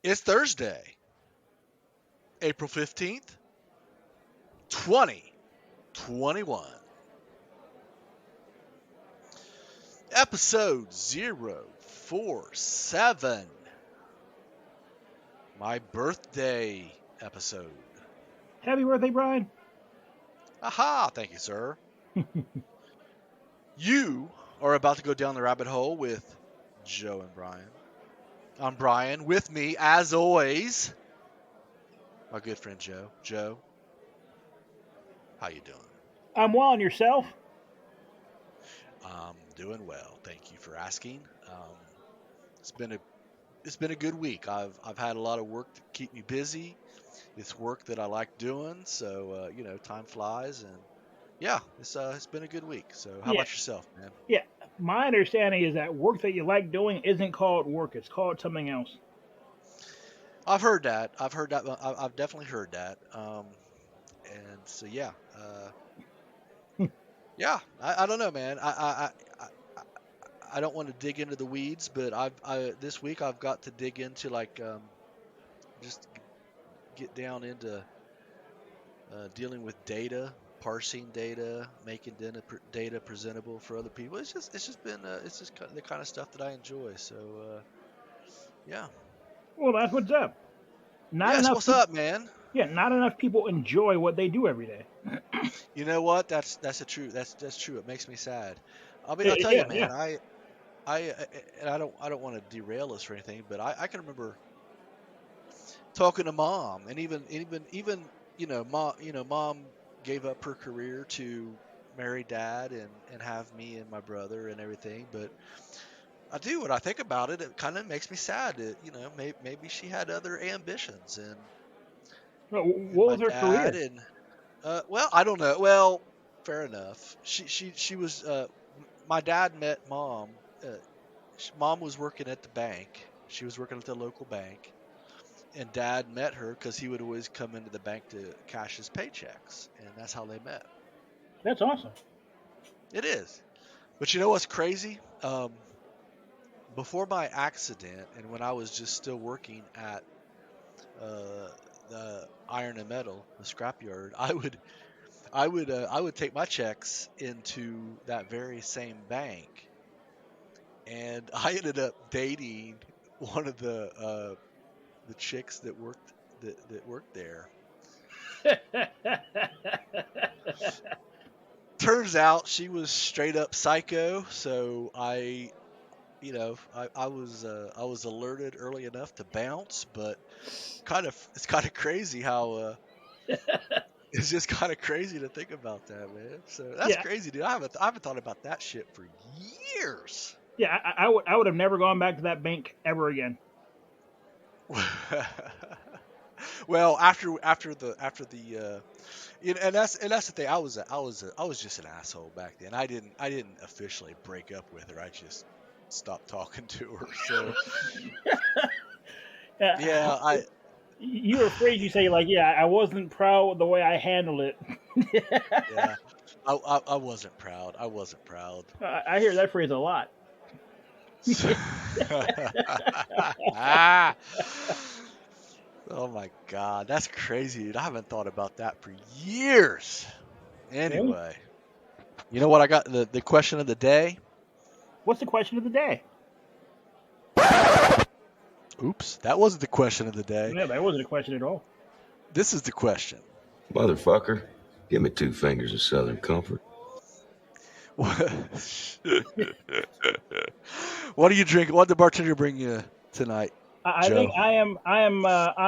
It's Thursday, April 15th, 2021. Episode 047. My birthday episode. Happy birthday, Brian. Aha, thank you, sir. You are about to go down the rabbit hole with Joe and Brian. I'm Brian. With me, as always, my good friend Joe. Joe, how you doing? I'm well, and yourself? I'm doing well. Thank you for asking. It's been a good week. I've had a lot of work to keep me busy. It's work that I like doing, so time flies, and yeah, it's been a good week. So how about yourself, man? Yeah. My understanding is that work that you like doing isn't called work; it's called something else. I've heard that. I've definitely heard that. And so yeah, yeah. I don't know, man. I don't want to dig into the weeds, but this week I've got to dig into just get down into dealing with data, parsing data, making data presentable for other people. It's just been the kind of stuff that I enjoy. So yeah. Well, that's what's up. What's up, man? Yeah, not enough people enjoy what they do every day. You know what? That's true. That's true. It makes me sad. I'll tell you, man. Yeah. I don't want to derail this or anything, but I can remember talking to mom, and even mom gave up her career to marry dad and have me and my brother and everything. But when I think about it, it kind of makes me sad that maybe she had other ambitions and what was her career? And well, I don't know. Well, fair enough. She was. My dad met mom. Mom was working at the bank. She was working at the local bank, and dad met her because he would always come into the bank to cash his paychecks, and that's how they met. That's awesome. It is. But you know what's crazy? Before my accident, and when I was just still working at the iron and metal, the scrapyard, I would take my checks into that very same bank, and I ended up dating one of the chicks that worked there. Turns out she was straight up psycho, so I was alerted early enough to bounce, but it's kind of crazy how it's just kind of crazy to think about that, man. So that's crazy, dude. I haven't thought about that shit for years. Yeah, I would have never gone back to that bank ever again. Well, after the and that's the thing. I was just an asshole back then. I didn't officially break up with her. I just stopped talking to her. So yeah, you were afraid you say I wasn't proud of the way I handled it. Yeah, I wasn't proud. I hear that phrase a lot. Oh my God, that's crazy, dude. I haven't thought about that for years. Anyway, you know what? I got the question of the day. What's the question of the day? Oops, that wasn't the question of the day. Yeah, that wasn't a question at all. This is the question. Motherfucker, give me 2 fingers of Southern Comfort. What are you drinking? What did the bartender bring you tonight? I think I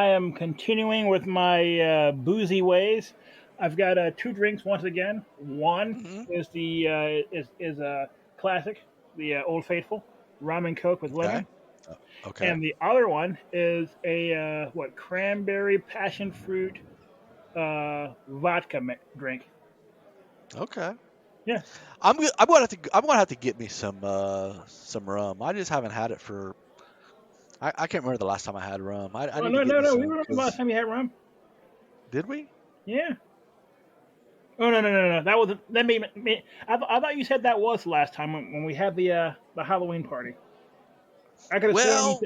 am continuing with my boozy ways. I've got 2 drinks once again. One is the is a classic, the Old Faithful rum and Coke with lemon. Okay. And the other one is a cranberry passion fruit vodka drink. Okay. Yeah. I'm gonna have to get me some rum. I just haven't had it for. I can't remember the last time I had rum. No. We remember the last time you had rum. Did we? Yeah. Oh no! That made me. I thought you said that was the last time when we had the Halloween party. I could have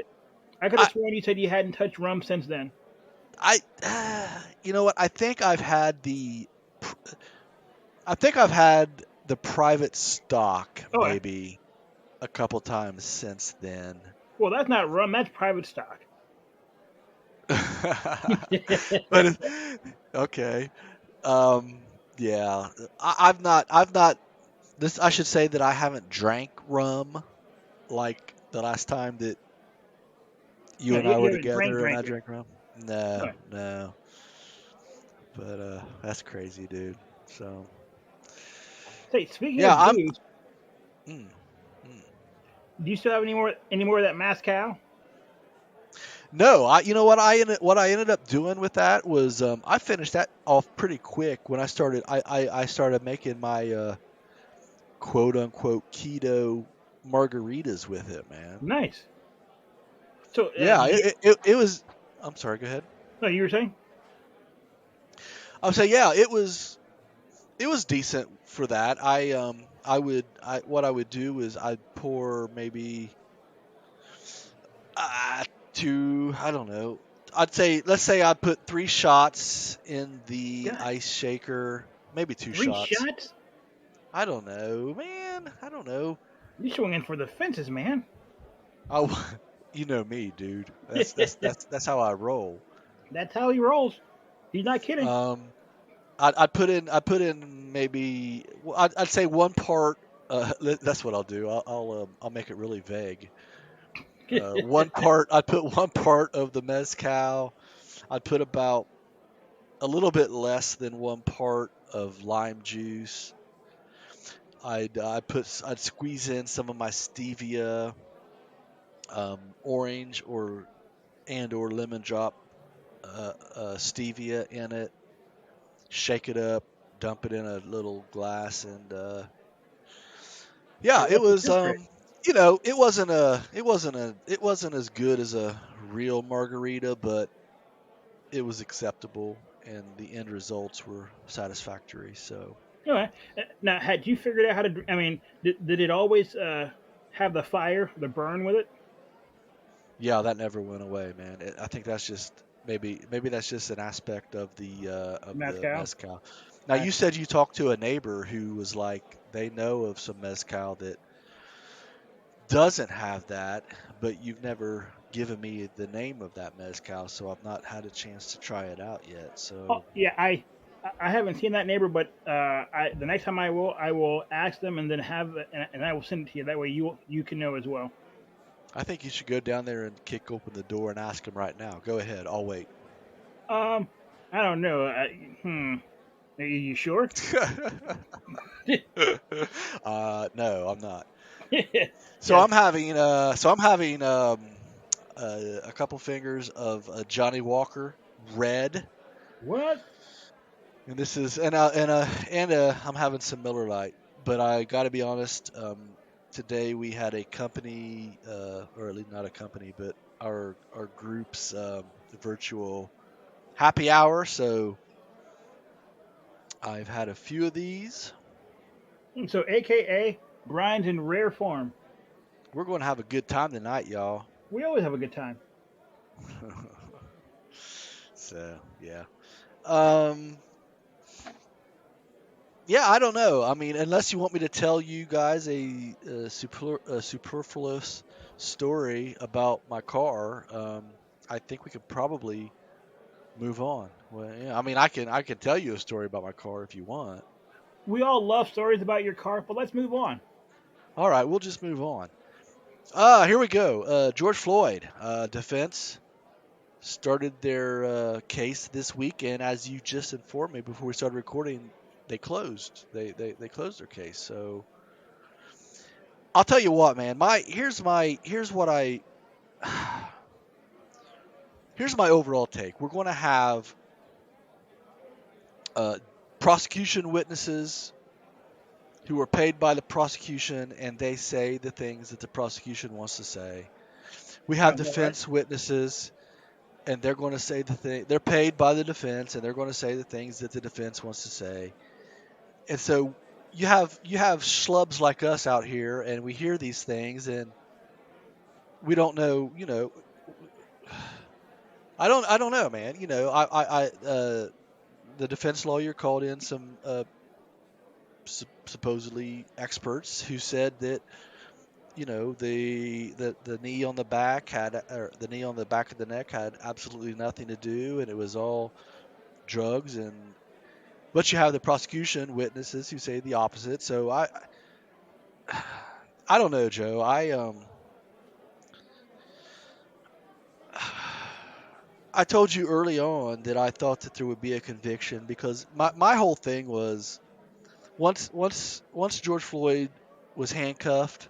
I could I have sworn you said you hadn't touched rum since then. I you know what? I think I've had the private stock Okay. maybe a couple times since then. Well, that's not rum. That's private stock. But okay. Um, yeah, I've not this I should say that I haven't drank rum like the last time that you No, and I you were haven't together and I drank it. drank rum. No, Okay. no. But that's crazy, dude. So, Say, speaking yeah, of booze, mm, mm. do you still have any more of that mezcal? No, you know what I ended up doing with that was I finished that off pretty quick when I started making my quote unquote keto margaritas with it, man. Nice. So, Yeah, it was. I'm sorry. Go ahead. no, you were saying? I'll say yeah, it was decent for that. What I would do is I'd pour maybe two. I don't know. I'd say let's say I put 3 shots in the God, ice shaker, maybe 2 shots. 3 shots? I don't know, man. I don't know. You're swinging for the fences, man. I, you know me, dude. That's how I roll. That's how he rolls. He's not kidding. Um, I put in maybe I'd say one part. That's what I'll do. I'll make it really vague. One part. I'd put one part of the mezcal. I'd put about a little bit less than one part of lime juice. I'd squeeze in some of my stevia, orange or lemon drop stevia in it. Shake it up, dump it in a little glass, and yeah, it That's was just great. it wasn't as good as a real margarita, but it was acceptable, and the end results were satisfactory. So Anyway, now had you figured out how to? I mean, did it always have the fire, the burn with it? yeah, that never went away, man. I think that's just maybe that's just an aspect of the Mezcal. mezcal. Now you said you talked to a neighbor who was like they know of some mezcal that doesn't have that, but you've never given me the name of that mezcal, so I've not had a chance to try it out yet. Oh So yeah, I haven't seen that neighbor, but the next time I will ask them and then and I will send it to you. That way you can know as well. I think you should go down there and kick open the door and ask him right now. Go ahead, I'll wait. Um, I don't know. Are you sure? No, I'm not. So Yes. I'm having a couple fingers of Johnny Walker Red, What? and this is I'm having some Miller Lite. But I got to be honest. Today we had a company, or at least not a company, but our group's virtual happy hour. So I've had a few of these. So, AKA grinds in rare form. We're going to have a good time tonight, y'all. We always have a good time. So yeah. Um, yeah, I don't know. I mean, unless you want me to tell you guys a superfluous story about my car, I think we could probably move on. Well, yeah, I mean, I can tell you a story about my car if you want. We all love stories about your car, but let's move on. All right, we'll just move on. Here we go. George Floyd defense started their case this week, and as you just informed me before we started recording, they closed. They closed their case. So I'll tell you what, man. Here's my overall take. We're going to have uh, prosecution witnesses who are paid by the prosecution, and they say the things that the prosecution wants to say. We have Sounds about right. defense witnesses, and they're going to say the thing. They're paid by the defense, and they're going to say the things that the defense wants to say. And so you have schlubs like us out here, and we hear these things, and we don't know. I don't know, man. You know, the defense lawyer called in some supposedly experts who said that you know the knee on the back had or the knee on the back of the neck had absolutely nothing to do, and it was all drugs. And but you have the prosecution witnesses who say the opposite. So I don't know, Joe. I told you early on that I thought that there would be a conviction because my whole thing was once George Floyd was handcuffed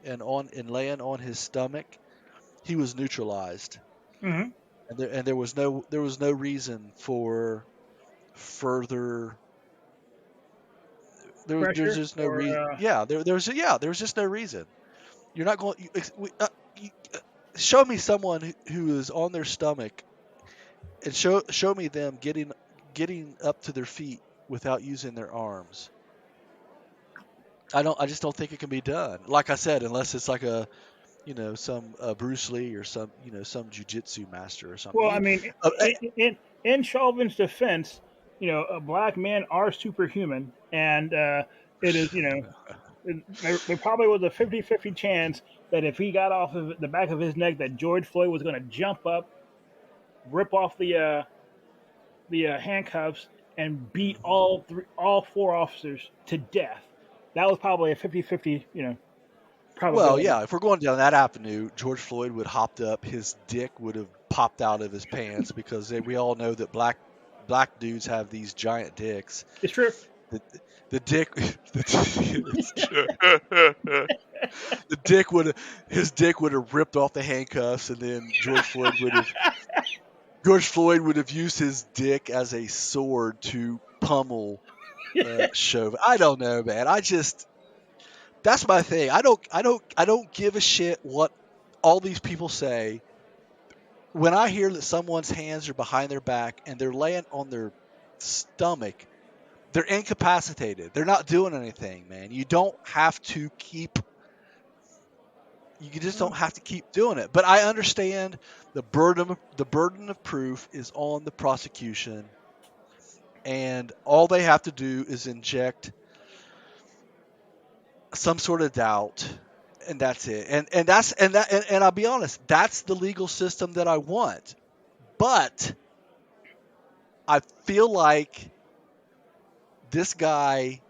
and laying on his stomach, he was neutralized, Mm-hmm. and there was no reason for further. There's Pressure just no or reason. Yeah, there was just no reason. You're not going. You, show me someone who is on their stomach, and show me them getting up to their feet without using their arms. I just don't think it can be done. Like I said, unless it's like a some Bruce Lee or some some jujitsu master or something. well, I mean, in Chauvin's defense, black men are superhuman, and it is there probably was a 50-50 chance that if he got off of the back of his neck, that George Floyd was going to jump up, rip off the handcuffs, and beat all four officers to death. That was probably a 50-50, Well, probability. yeah, if we're going down that avenue, George Floyd would hopped up, his dick would have popped out of his pants because we all know that black dudes have these giant dicks. It's true. The, the dick, it's true. The dick would his dick would have ripped off the handcuffs, and then George Floyd would have used his dick as a sword to pummel Chauvin. I don't know, man. That's my thing. I don't give a shit what all these people say. When I hear that someone's hands are behind their back and they're laying on their stomach, they're incapacitated. They're not doing anything, man. You just don't have to keep doing it. But I understand the burden of proof is on the prosecution, and all they have to do is inject some sort of doubt, and that's it. And I'll be honest, that's the legal system that I want. But I feel like this guy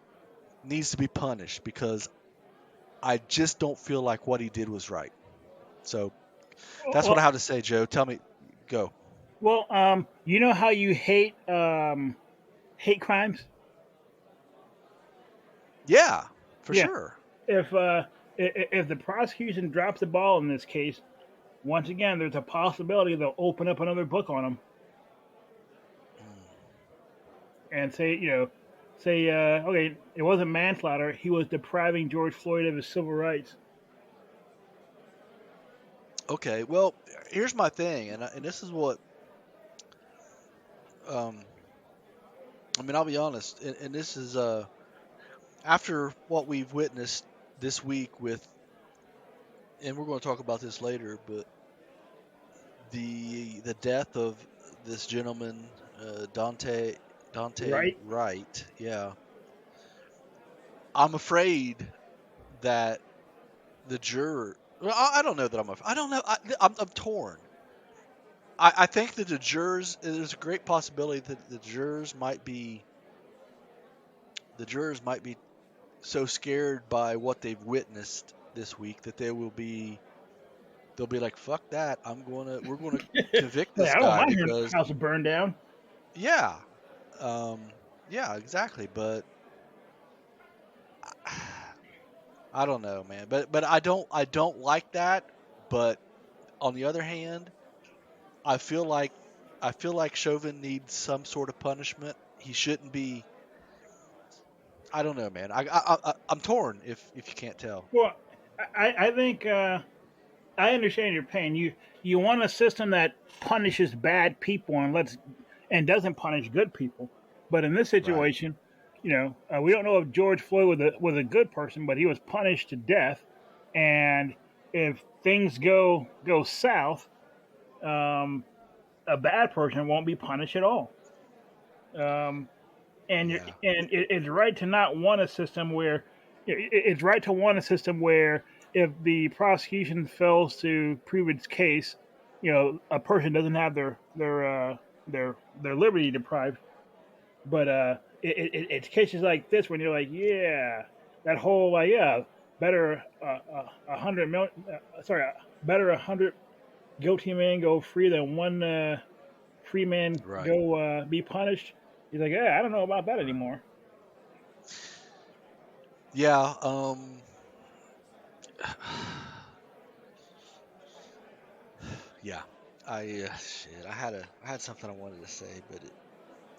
needs to be punished because I just don't feel like what he did was right. So that's what I Well, have to say, Joe. Tell me, go. well, you know how you hate crimes? Yeah, for Yeah. sure. If if the prosecution drops the ball in this case, once again, there's a possibility they'll open up another book on him and say, okay, it wasn't manslaughter. He was depriving George Floyd of his civil rights. Okay, well, here's my thing, and this is what um, I mean. I'll be honest, and this is after what we've witnessed this week with, and we're going to talk about this later, but the death of this gentleman, Dante Right? Wright. Yeah, I'm afraid that the juror. Well, I don't know that I don't know. I'm torn. I think that the jurors. There's a great possibility that the jurors might be so scared by what they've witnessed this week that they'll be like, fuck that. We're gonna convict Hey, this I don't guy mind hearing because house burn down. yeah, um, yeah, exactly. But I don't know, man. But I don't like that. But on the other hand, I feel like I feel like Chauvin needs some sort of punishment. He shouldn't be. I don't know, man. I'm torn if you can't tell. Well, I think I understand your pain. You want a system that punishes bad people and doesn't punish good people. But in this Right. situation, we don't know if George Floyd was a good person, but he was punished to death. And if things go south, um, a bad person won't be punished at all. Um, Yeah. it's right to not want a system where it's right to want a system where if the prosecution fails to prove its case, a person doesn't have their liberty deprived. But it's cases like this when you're like, yeah, that whole like, yeah, better 100 million, sorry, better 100 guilty men go free than one free man Right. go be punished. He's like, yeah, I don't know about that Right. anymore. Yeah. Yeah. Shit. I had something I wanted to say, but it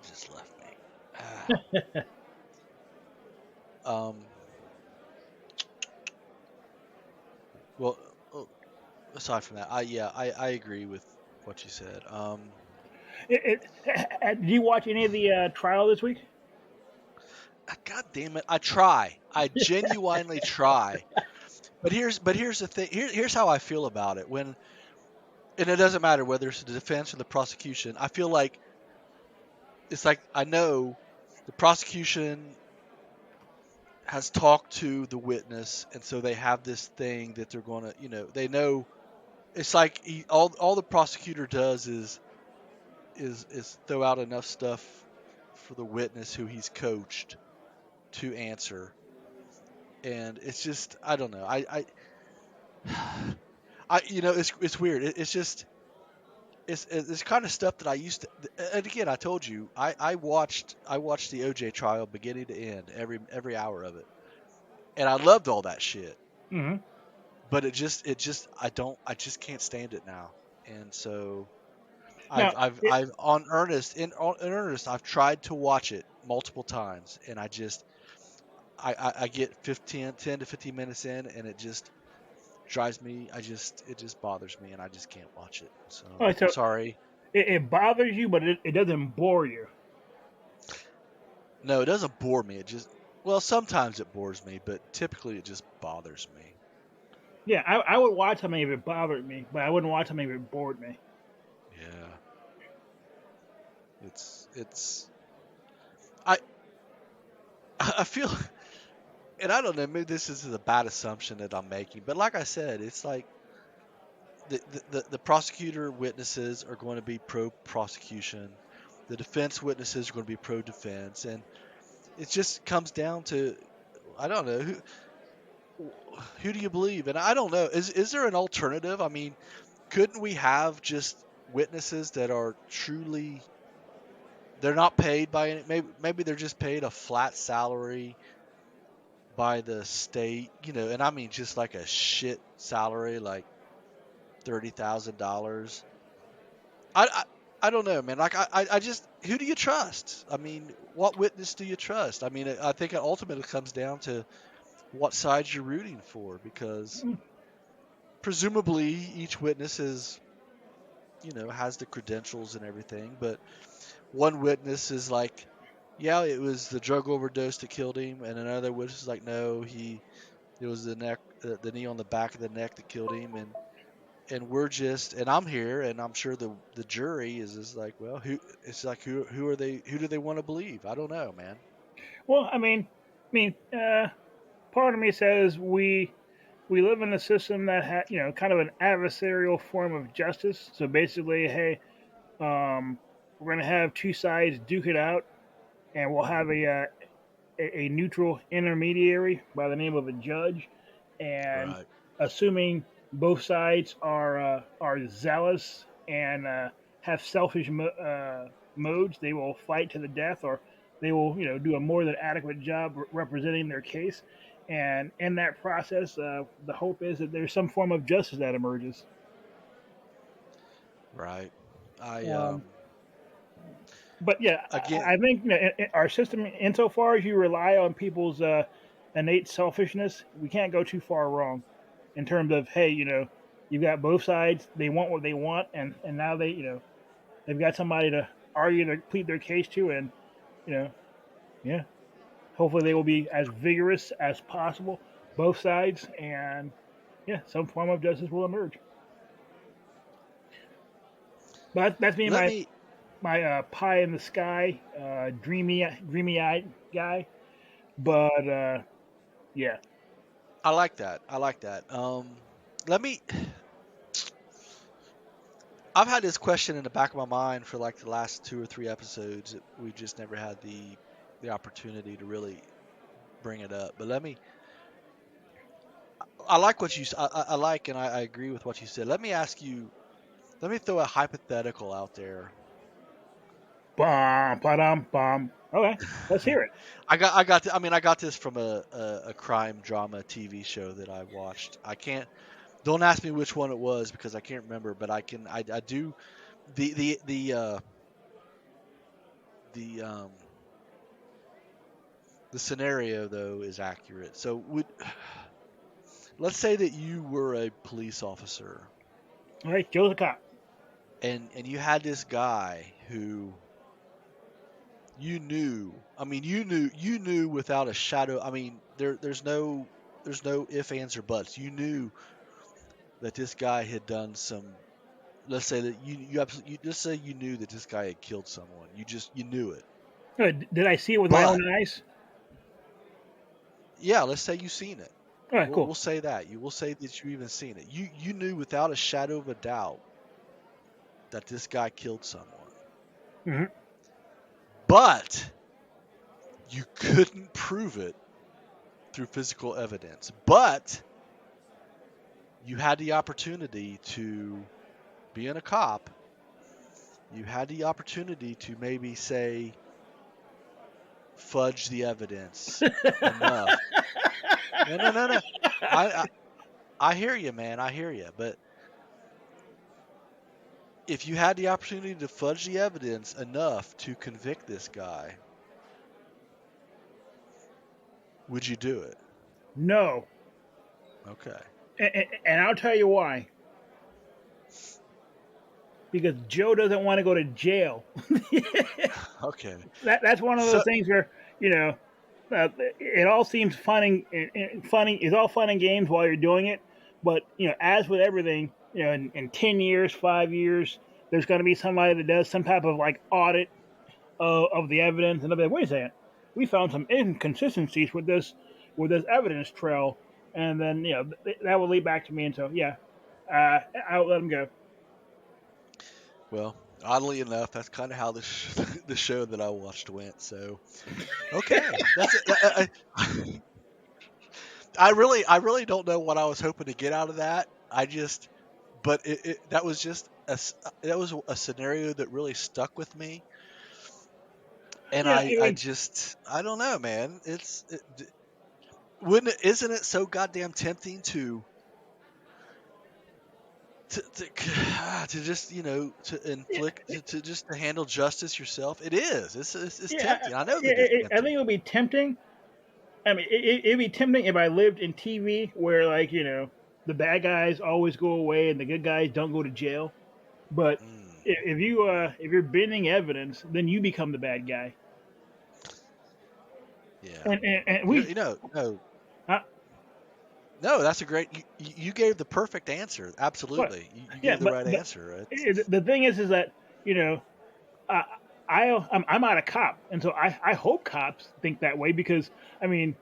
just left me. um. Well, uh, aside from that, I agree with what you said. Did you watch any of the trial this week? God damn it, I try. I genuinely try. But here's the thing. Here's how I feel about it. And it doesn't matter whether it's the defense or the prosecution. I feel like it's like I know the prosecution has talked to the witness, and so they have this thing that they're going to, they know. It's like all the prosecutor does is throw out enough stuff for the witness who he's coached to answer, and it's just I don't know. It's weird. It's just it's kind of stuff that I used to. And again, I told you I watched the OJ trial beginning to end, every hour of it, and I loved all that shit. Mm-hmm. But I just can't stand it now, and so Now, I've in earnest I've tried to watch it multiple times, and I get 10 to 15 minutes in, and it just drives me. It just bothers me, and I just can't watch it. So all right, I'm so sorry. it bothers you, but it doesn't bore you. No, it doesn't bore me. It just well, sometimes it bores me, but typically it just bothers me. Yeah, I would watch something if it bothered me, but I wouldn't watch something if it bored me. Yeah, it's I I feel, and I don't know, maybe this is a bad assumption that I'm making, but like I said, it's like the prosecutor witnesses are going to be pro prosecution, the defense witnesses are going to be pro defense, and it just comes down to I don't know who do you believe, and I don't know is there an alternative? I mean, couldn't we have just witnesses that are truly they're not paid by any, maybe they're just paid a flat salary by the state, and I mean just like a shit salary, like $30,000. I, I I don't know, man. Like I just who do you trust? I mean, what witness do you trust? I mean, I think it ultimately comes down to what side you're rooting for, because presumably each witness is has the credentials and everything, but one witness is like, yeah, it was the drug overdose that killed him, and another witness is like, no, it was the knee on the back of the neck that killed him, and we're just, and I'm here, and I'm sure the jury is just like, well, who are they? Who do they want to believe? I don't know, man. Well, part of me says we live in a system that kind of an adversarial form of justice. So basically, hey, we're gonna have two sides duke it out, and we'll have a neutral intermediary by the name of a judge, and Right. assuming both sides are zealous and have selfish modes, they will fight to the death, or they will do a more than adequate job representing their case. And in that process, the hope is that there's some form of justice that emerges. Right. I Um, but yeah, again, I think our system, insofar as you rely on people's innate selfishness, we can't go too far wrong in terms of, hey, you've got both sides, they want what they want, and now they've got somebody to argue to plead their case to, and you know yeah, hopefully they will be as vigorous as possible, both sides, and yeah, some form of justice will emerge. But that's me, Let my me. pie in the sky, dreamy eyed guy. But yeah, I like that. I like that. Let me. I've had this question in the back of my mind for like the last 2 or 3 episodes. We just never had the opportunity to really bring it up. But let me. I like what you. I like and I agree with what you said. Let me ask you. Let me throw a hypothetical out there. bum, ba-dum, bum. Okay, let's hear it. I got this from a crime drama TV show that I watched. I can't. Don't ask me which one it was because I can't remember. But I do. The the scenario though is accurate. So would let's say that you were a police officer All right, Joe's a cop. and you had this guy who you knew without a shadow. I mean, there's no if, ands, or buts. You knew that this guy had done some. Let's say that you absolutely. Let's say you knew that this guy had killed someone. You knew it. Did I see it with my own But eyes? yeah, let's say you've seen it. All right, We'll cool. say that. You will say that you even seen it. You knew without a shadow of a doubt that this guy killed someone. Hmm. But you couldn't prove it through physical evidence. But you had the opportunity to, being a cop, you had the opportunity to maybe say fudge the evidence enough. No. I, I I hear you, man. I hear you. But if you had the opportunity to fudge the evidence enough to convict this guy, would you do it? No, Okay. and I'll tell you why. Because Joe doesn't want to go to jail. Okay. That's one of those So things where you know it all seems funny. Funny is all fun and games while you're doing it, but as with everything, in 10 years, 5 years, there's going to be somebody that does some type of like audit of the evidence, and they'll be like, "Wait a second, we found some inconsistencies with this evidence trail," and then that will lead back to me, and so yeah, I'll let him go. well, oddly enough, that's kind of how the show that I watched went. So okay, that's it. I really don't know what I was hoping to get out of that. But that was just that was a scenario that really stuck with me, and Yeah, I I mean, just I don't know, man. Wouldn't it, isn't it so goddamn tempting to just to inflict to just to handle justice yourself? It is. It's yeah, tempting. I know that it's I tempting. think it would be tempting. I mean, it'd be tempting if I lived in TV where, like, the bad guys always go away and the good guys don't go to jail. But Mm, if you're bending evidence, then you become the bad guy. yeah. And You, we, you know, no, uh, no, that's a great. You gave the perfect answer. but Absolutely, you yeah, gave the right answer. the thing is that you know, I, I'm not a cop, and so I hope cops think that way because I mean,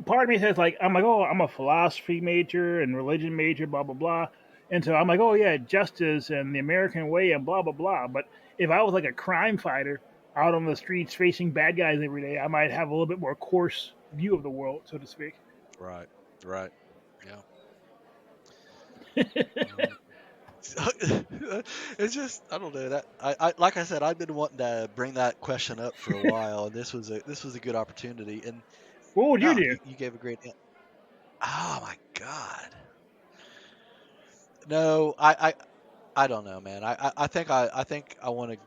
part of me says like I'm like, oh, I'm a philosophy major and religion major, blah blah blah, and so I'm like, oh yeah, justice and the American way and blah blah blah. But if I was like a crime fighter out on the streets facing bad guys every day, I might have a little bit more coarse view of the world, so to speak. Right, right, yeah. It's just I don't know that I like I said I've been wanting to bring that question up for a while, and this was a good opportunity. And What would you no, do? you gave a great. Oh my God. No, I don't know, man. I think I want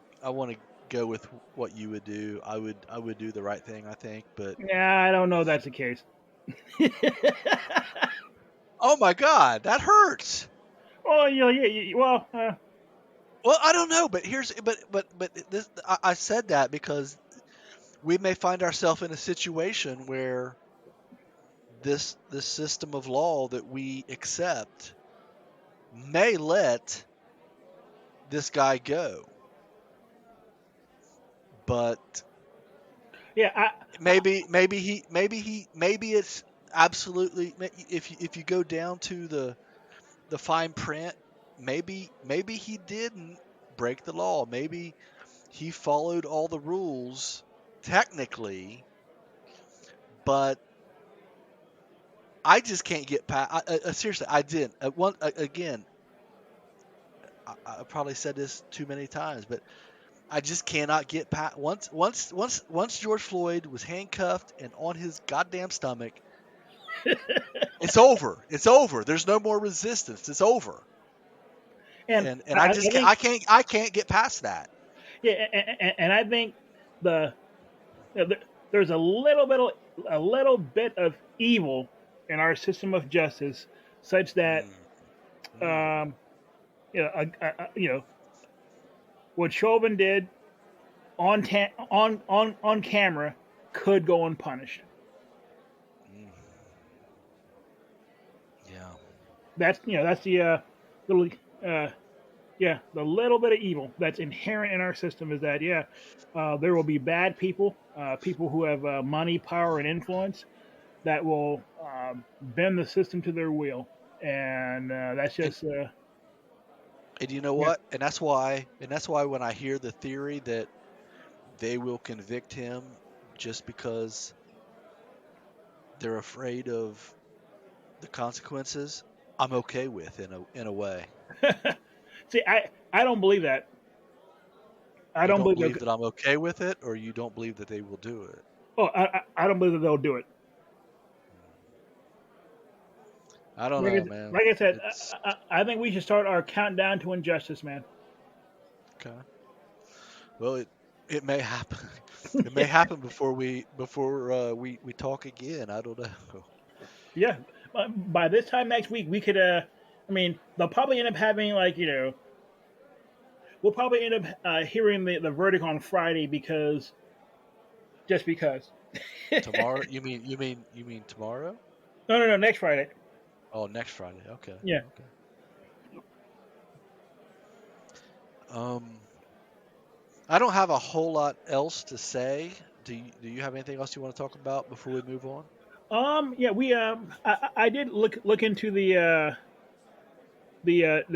to go with what you would do. I would do the right thing, I think. But Yeah, I don't know if that's the case. oh my God, that hurts. Well, well, Well, I don't know, but but this I said that because we may find ourselves in a situation where this system of law that we accept may let this guy go. But Yeah, maybe it's absolutely, if you go down to the fine print, maybe he didn't break the law. Maybe he followed all the rules technically, but I just can't get past. Seriously, I didn't. Again, I probably said this too many times, but I just cannot get past. Once George Floyd was handcuffed and on his goddamn stomach, it's over. It's over. There's no more resistance. It's over. and And I think I can't get past that. yeah, and I think the, there's a little bit of evil in our system of justice, such that Mm, mm, um, you know what Chauvin did on camera could go unpunished. mm. Yeah. That's the little uh, the little bit of evil that's inherent in our system is that there will be bad people, people who have money, power, and influence that will bend the system to their will, and that's And, just and you know yeah. what? And that's why when I hear the theory that they will convict him just because they're afraid of the consequences, I'm okay with in a way. See, I don't believe that. I You don't don't believe believe that. that I'm okay with it, or you don't believe that they will do it. Oh, I don't believe that they'll do it. I don't know, man. Like I said, It's I think we should start our countdown to injustice, man. okay. Well, it may happen. It may happen before we talk again. I don't know. Yeah, by this time next week, we could. I mean, they'll probably end up having like we'll probably end up hearing the verdict on Friday because just because. Tomorrow? You mean tomorrow? No, next Friday. Oh, next Friday. Okay. Yeah. Okay. Um, I don't have a whole lot else to say. Do you have anything else you want to talk about before we move on? Yeah, we I did look into the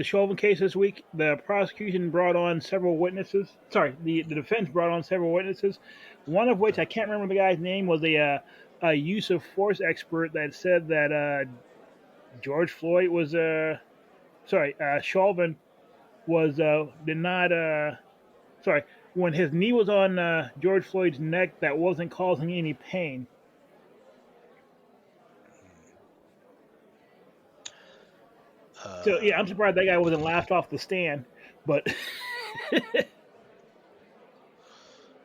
Chauvin case this week. The prosecution brought on several witnesses. Sorry, the defense brought on several witnesses. One of which Okay. I can't remember the guy's name was a use of force expert that said that George Floyd was Chauvin was did not sorry when his knee was on George Floyd's neck that wasn't causing any pain. So yeah, I'm Uh, surprised that guy wasn't laughed off the stand. But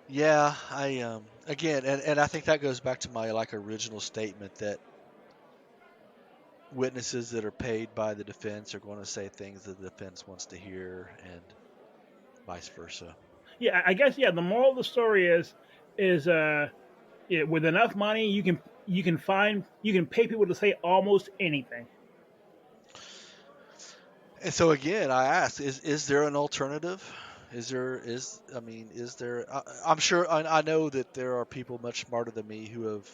yeah, I again, and I think that goes back to my like original statement that witnesses that are paid by the defense are going to say things that the defense wants to hear, and vice versa. yeah, I guess the moral of the story is with enough money you can pay people to say almost anything. And so again, I ask: is there an alternative? Is there? I'm sure. I know that there are people much smarter than me who have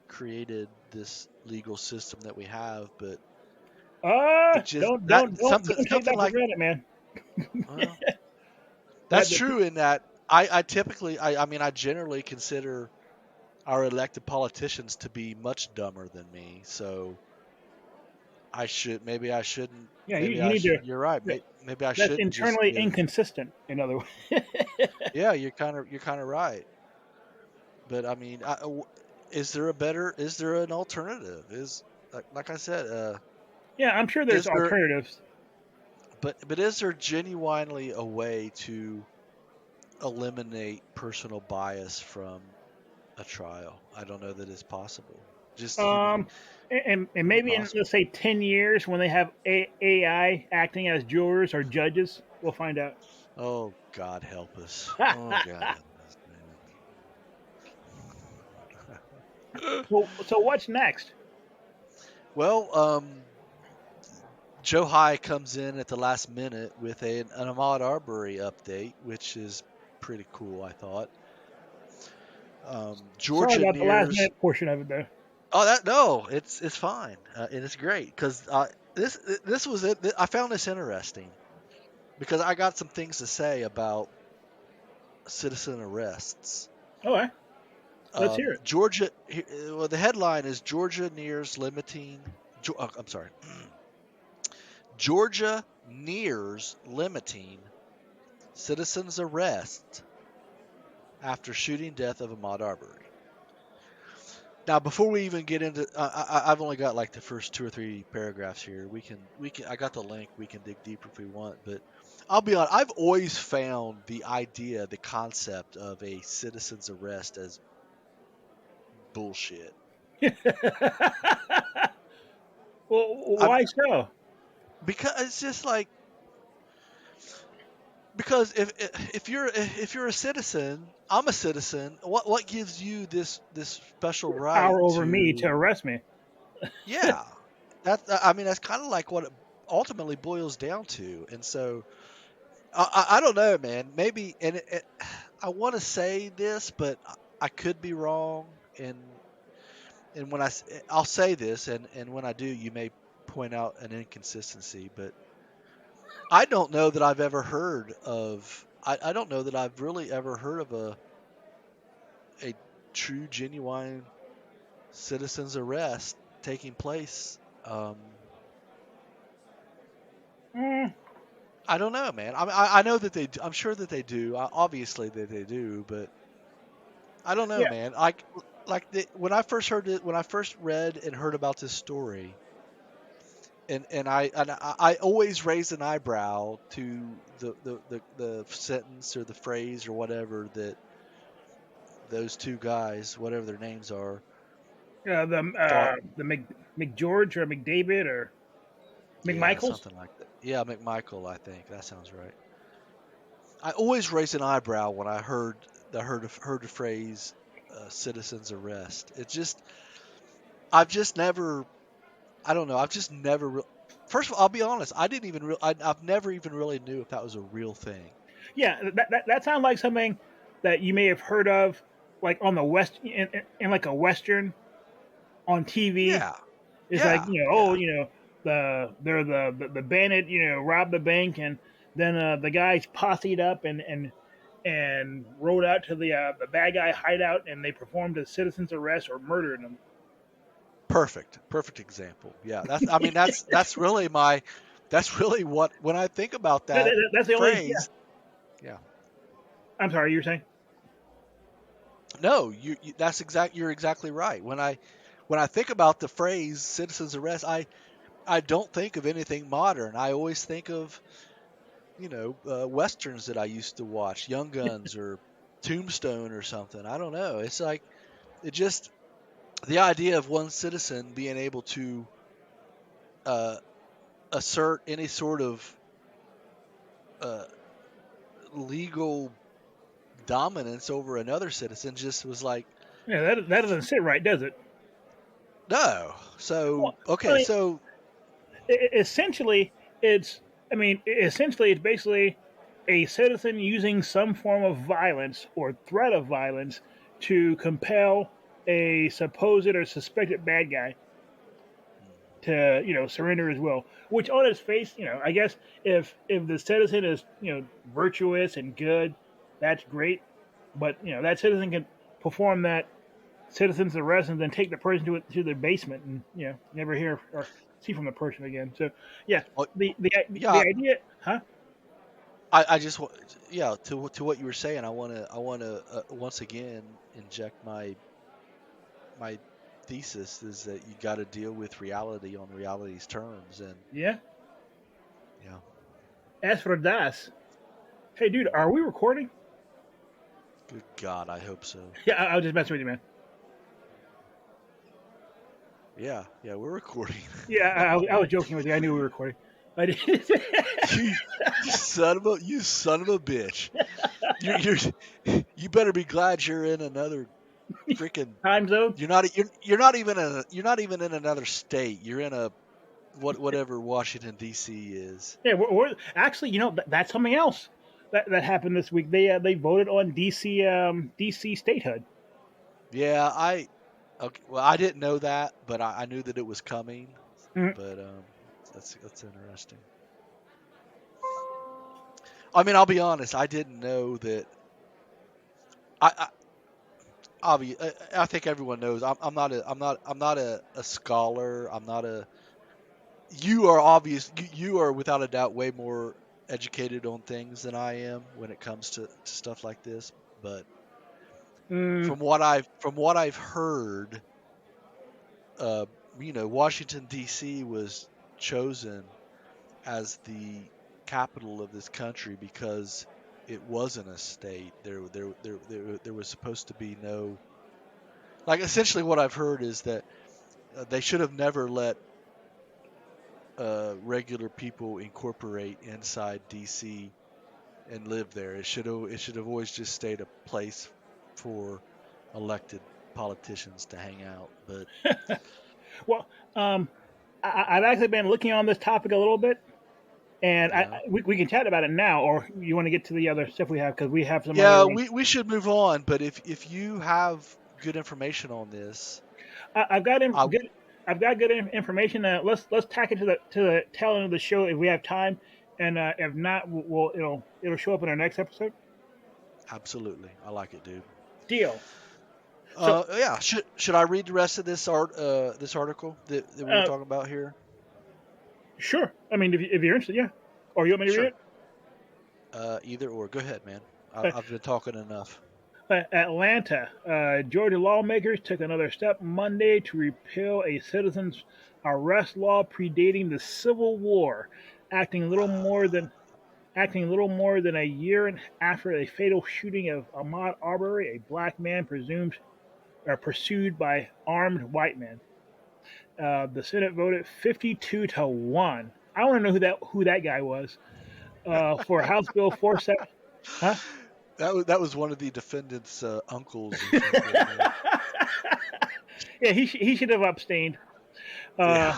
created this legal system that we have, but it just that Don't take something that for like granted, man. well, That that's true in that I typically I mean I generally consider our elected politicians to be much dumber than me. So I shouldn't you need to. you're right. Maybe I That's shouldn't just internally give. inconsistent. In other words, Yeah, you're kind of right. But I mean, is there an alternative? Is like I said, yeah, I'm sure there's is there alternatives. but is there genuinely a way to eliminate personal bias from a trial? I don't know that it's possible. Just Um, and humanly maybe in possible. let's say 10 years when they have AI acting as jurors or judges, we'll find out. Oh God help us. Oh God help us, man. So what's next? Well, Joe High comes in at the last minute with an Ahmaud Arbery update, which is pretty cool, I thought. Sorry Georgia about the last nears. minute portion of it, though. Oh, that no, it's fine, and it's great because this this was it. I found this interesting because I got some things to say about citizen arrests. All right, let's hear it. Georgia. Well, the headline is Georgia nears limiting. I'm sorry. Georgia nears limiting citizens' arrest after shooting death of Ahmaud Arbery. Now, before we even get into, I've only got like the first 2 or 3 paragraphs here. We can. I got the link. We can dig deeper if we want. But I'll be honest. I've always found the idea, the concept of a citizen's arrest as bullshit. Well, I'm why so? because it's just like because if you're a citizen, I'm a citizen. What gives you this special right Power over me to to? arrest me. Yeah, I mean that's kind of like what it ultimately boils down to. And so I don't know, man. Maybe I want to say this, but I could be wrong. And when I'll say this, and when I do, you may point out an inconsistency, but I don't know that I've ever heard of. I don't know that I've really ever heard of a true, genuine citizen's arrest taking place. Mm, I don't know, man. I know that I'm sure that they do. Obviously that they do, but I don't know, yeah, man. When I first heard it, when I first read and heard about this story, and I always raised an eyebrow to the sentence or the phrase or whatever that those two guys, whatever their names are, thought. the McGeorge or McDavid or Yeah, McMichaels. something like that. Yeah, McMichael, I think that sounds right. I always raised an eyebrow when I heard the phrase "citizen's arrest." It's just I've just never. I don't know. I've just never. First of all, I'll be honest. I didn't even. I've never even really knew if that was a real thing. Yeah, that sounds like something that you may have heard of, like on the west in like a western on TV. Yeah, It's like, yeah, yeah. they're the bandit, robbed the bank, and then the guys posseed up and rode out to the bad guy hideout, and they performed a citizen's arrest or murdered them. Perfect example. Yeah, that's. I mean, that's really my. That's really what when I think about that That's the only. Yeah, phrase. Yeah. I'm sorry, you were saying. No, that's exact. You're exactly right. When I think about the phrase "citizen's arrest," I don't think of anything modern. I always think of westerns that I used to watch, Young Guns or Tombstone or something. I don't know. It's like it just the idea of one citizen being able to uh, assert any sort of uh, legal dominance over another citizen just was like Yeah, that doesn't sit right, does it? no. Well, So I okay, mean, so essentially, it's. I mean, essentially, it's basically a citizen using some form of violence or threat of violence to compel a supposed or suspected bad guy to surrender his will. Which on its face, I guess if the citizen is virtuous and good, that's great. But that citizen can perform that citizen's arrest and then take the person to their basement and never hear or see from the person again. So yeah, oh, the yeah, idea, huh? I just yeah to what you were saying. I want to once again inject my thesis is that you got to deal with reality on reality's terms, and Yeah. yeah, As for Das, hey dude, are we recording? good God, I hope so. Yeah, I was just messing with you, man. Yeah, we're recording. Yeah, I was joking with you. I knew we were recording. I did. you, you son of a bitch. You better be glad you're in another freaking. Time zone. You're not even in another state. You're in a whatever Washington D.C. is. Yeah, actually, that's something else that happened this week. They voted on DC statehood. Yeah, okay, well, I didn't know that, but I knew that it was coming. Mhm. But that's interesting. I mean, I'll be honest. I didn't know that. I think everyone knows. I'm not a scholar. I'm not a. You are obvious. You are without a doubt way more educated on things than I am when it comes to stuff like this. But Mm, from what I've heard, uh, Washington D.C. was chosen as the capital of this country because it wasn't a state. There was supposed to be no, like, essentially what I've heard is that they should have never let regular people incorporate inside DC and live there. It should have always just stayed a place for elected politicians to hang out. But well, um, I've actually been looking on this topic a little bit, and yeah, we can chat about it now, or you want to get to the other stuff we have because we have some other. yeah, we should move on. But if you have good information on this, I've got I good. I've got good information. Let's tack it to the tail end of the show if we have time, and if not, it'll show up in our next episode. absolutely, I like it, dude. Deal. So, Yeah, should I read the rest of this article that we were uh, talking about here? sure. I mean, if you're interested, yeah. Or you want me to read Sure. it? Either or. Go ahead, man. Uh, I've been talking enough. Atlanta, Georgia lawmakers took another step Monday to repeal a citizen's arrest law predating the Civil War, acting little more than a year after a fatal shooting of Ahmaud Arbery, a black man pursued by armed white men. The Senate voted 52-1. I want to know who that guy was for House Bill 47. Huh? That was one of the defendant's uncles or something. Man. Yeah, he should have abstained. Uh,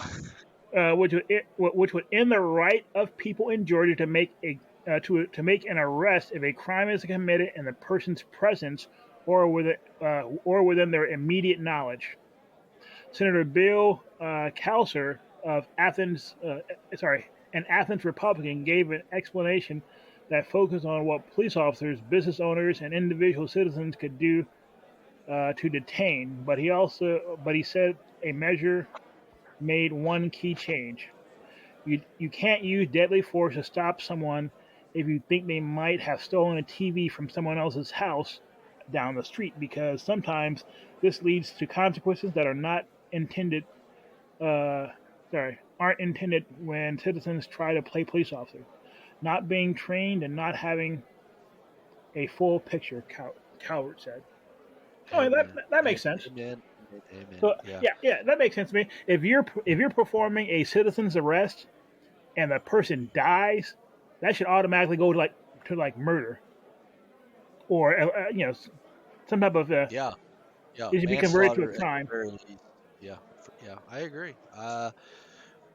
Yeah. which would end the right of people in Georgia to make to make an arrest if a crime is committed in the person's presence or within their immediate knowledge. Senator Bill Kauser of Athens, an Athens Republican, gave an explanation that focused on what police officers, business owners, and individual citizens could do to detain. But he said a measure made one key change. You can't use deadly force to stop someone if you think they might have stolen a TV from someone else's house down the street, because sometimes this leads to consequences that are not intended. Uh, aren't intended when citizens try to play police officers, not being trained and not having a full picture. Coward said. Oh, Amen. that makes sense. Amen. Amen. So Yeah. yeah, that makes sense to me. If you're performing a citizen's arrest and the person dies, that should automatically go to murder or some type of Yeah. Yeah. it should be converted to a Manslaughter at the crime. very least. Yeah. Yeah. I agree.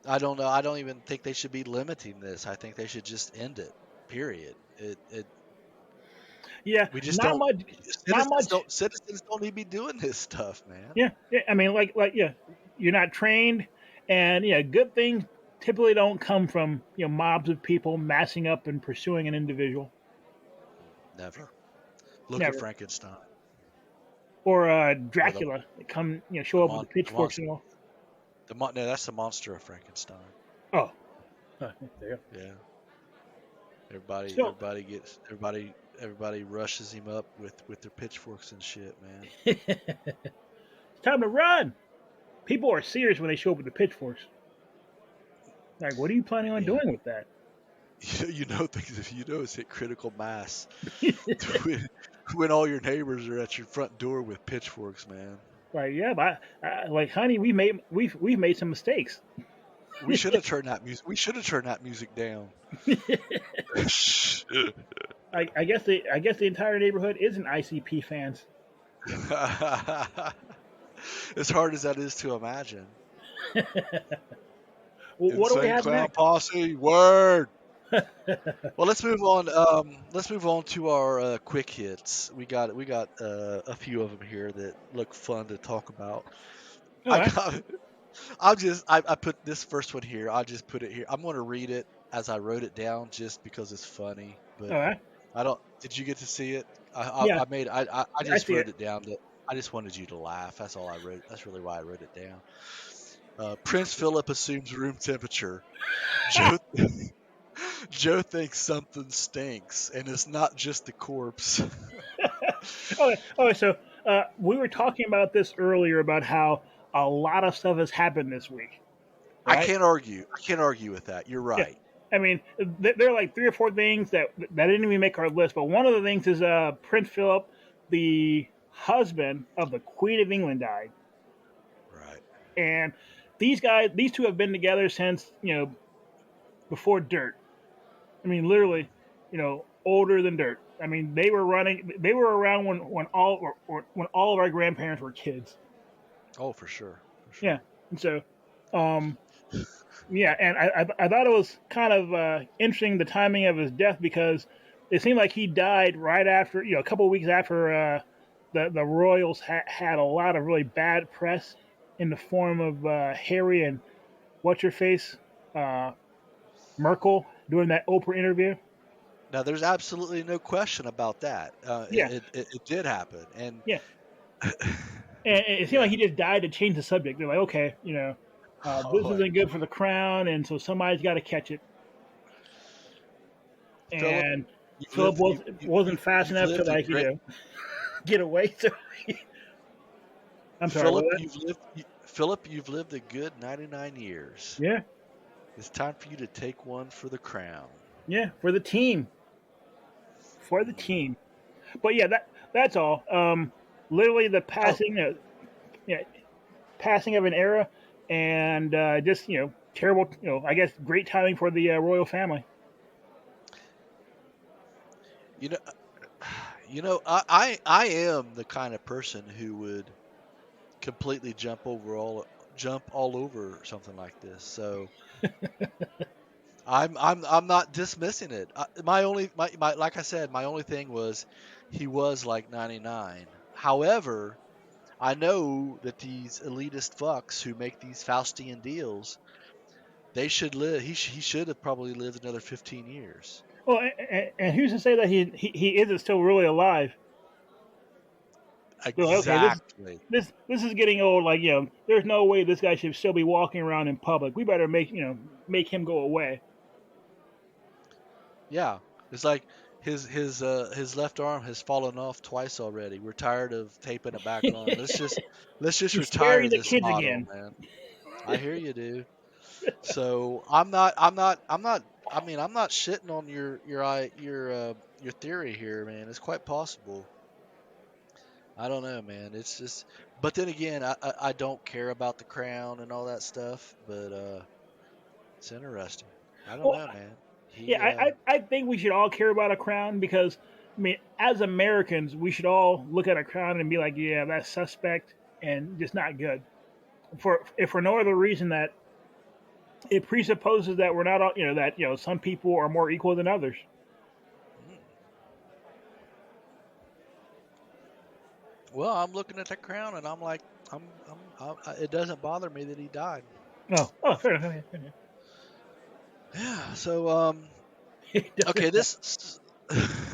I don't know. I don't even think they should be limiting this. I think they should just end it. Period. It. Yeah, We just not don't. much, not Citizens much. don't. Citizens don't need to be doing this stuff, man. Yeah. I mean, yeah, you're not trained, and yeah, good things typically don't come from mobs of people massing up and pursuing an individual. Never. Look at Never. Frankenstein Or or the Dracula, that come the show up with the mon the pitchforks monster. and all. No, that's the monster of Frankenstein. Oh, there Yeah. Everybody, you go. everybody rushes him up with their pitchforks and shit, man. It's time to run. People are serious when they show up with the pitchforks. Like, what are you planning on Yeah. doing with that? Things if it's hit critical mass when, when all your neighbors are at your front door with pitchforks, man. Like, yeah, but like, honey, we've made some mistakes. We should have turned that music. We should have turned that music down. I guess the entire neighborhood isn't ICP fans. As hard as that is to imagine. What do we Insane have clown next? posse. Word. Well, let's move on. Let's move on to our quick hits. We got a few of them here that look fun to talk about. All I right. got. I put this first one here. I'll just put it here. I'm going to read it as I wrote it down, just because it's funny. But All right. I don't. Did you get to see it? Yeah, I made. I I just see wrote it. it down. I just wanted you to laugh. That's all I wrote. That's really why I wrote it down. Prince Philip assumes room temperature. Joe Joe thinks something stinks, and it's not just the corpse. Okay. Okay. So we were talking about this earlier about how a lot of stuff has happened this week, I right? can't argue. I can't argue with that. You're Yeah. right. I mean, there are like three or four things that didn't even make our list, but one of the things is Prince Philip, the husband of the Queen of England, died, Right. and these two have been together since before dirt. I mean, literally, older than dirt. I mean, they were around when all of our grandparents were kids. Oh, for sure. For Yeah, sure. and so, um, yeah, and I thought it was kind of interesting the timing of his death because it seemed like he died right after a couple of weeks after the royals had a lot of really bad press in the form of Harry and what's your face uh, Merkel doing that Oprah interview. Now, there's absolutely no question about that. Yeah, It did happen, and yeah, and it seemed like yeah. he just died to change the subject. They're like, okay, this Oh, I isn't good for know. the crown, and so somebody's got to catch it. Philip, And you've Philip lived wasn't fast you've enough to lived a like great get away. So I'm sorry. What Philip. was Philip, you've lived a good 99 years. that? Yeah, It's time for you to take one for the crown. yeah, for the team, for the Mm. team. But yeah, that's all. Literally the Oh, yeah, passing of an era, and just terrible. I guess great timing for the royal family. you know, I am the kind of person who would completely jump all over something like this. So I'm not dismissing it. My only my like I said, my only thing was he was like 99. However, I know that these elitist fucks who make these Faustian deals, they should live. He should have probably lived another 15 years. Well, and who's to say that he isn't still really alive? They're like, okay, Exactly. this is getting old. Like, there's no way this guy should still be walking around in public. We better make him go away. Yeah. It's like his left arm has fallen off twice already. We're tired of taping it back on. Let's just He's sparing retire the this kids model, again. man. I hear you, dude. So I'm not shitting on your theory here, man. It's quite possible. I don't know, man. It's just, but then again, I don't care about the crown and all that stuff. But it's interesting. I don't Well, know, man. yeah, He I think we should all care about a crown because, I mean, as Americans, we should all look at a crown and be like, yeah, that's suspect and just not good. For if for no other reason that it presupposes that we're not all, that some people are more equal than others. mm. Well, I'm looking at that crown and I'm like, it doesn't bother me that he died. Oh, fair enough. Fair enough. Yeah. So It okay, doesn't. this.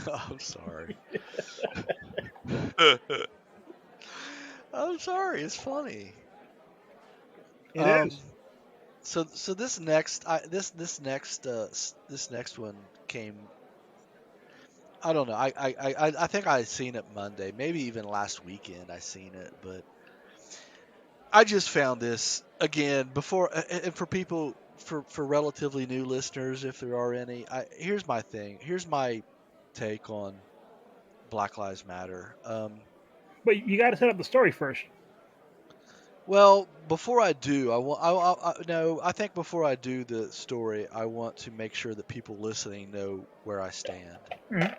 I'm sorry. I'm sorry. It's funny. It Um. is. So this next this next one came. I don't know. I think I seen it Monday, maybe even last weekend. I seen it, but I just found this again before. And for people for relatively new listeners, if there are any, here's my thing. Here's my take on Black Lives Matter. But you got to set up the story first. Well, before I do, I want. No, I think before I do the story, I want to make sure that people listening know where I stand. Mhm.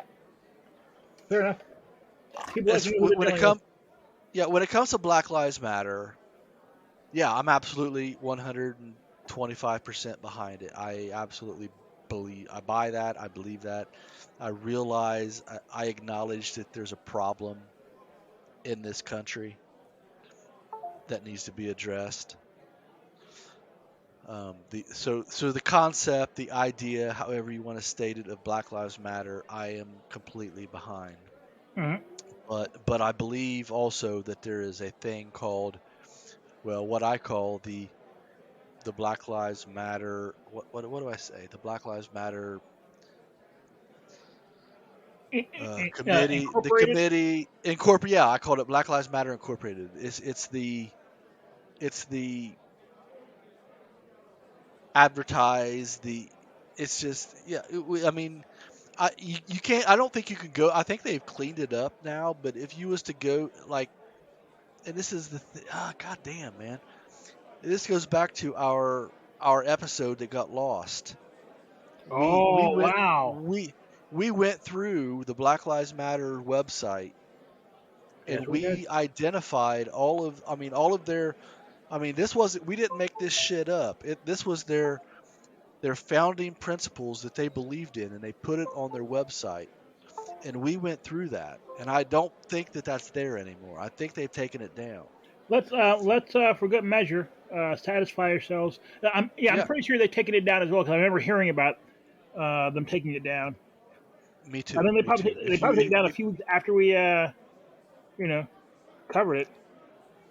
Fair enough. People like As to know who they're when it dealing with. comes, yeah, when it comes to Black Lives Matter, yeah, I'm absolutely 100. 25% behind it. I absolutely I buy that. I believe that. I realize, I acknowledge that there's a problem in this country that needs to be addressed. So the concept, the idea, however you want to state it, of Black Lives Matter, I am completely behind. Mhm. But I believe also that there is a thing called, well, what I call the Black Lives Matter. What do I say? The Black Lives Matter committee. The Incorporated. committee incorporate. Yeah, I called it Black Lives Matter Incorporated. It's the advertise the. It's just, yeah. I mean, you can't. I don't think you could go. I think they've cleaned it up now. But if you was to go, like, and this is god damn, man. This goes back to our episode that got lost. We Oh went wow! we went through the Black Lives Matter website, Yes, and we did. we identified all of their. This wasn't. We didn't make this shit up. This was their founding principles that they believed in, and they put it on their website. And we went through that, and I don't think that that's there anymore. I think they've taken it down. Let's for good measure satisfy ourselves. I'm Yeah, pretty sure they've taken it down as well because I remember hearing about them taking it down. me I too. think Me too. they probably took it down a few weeks after we you know covered it.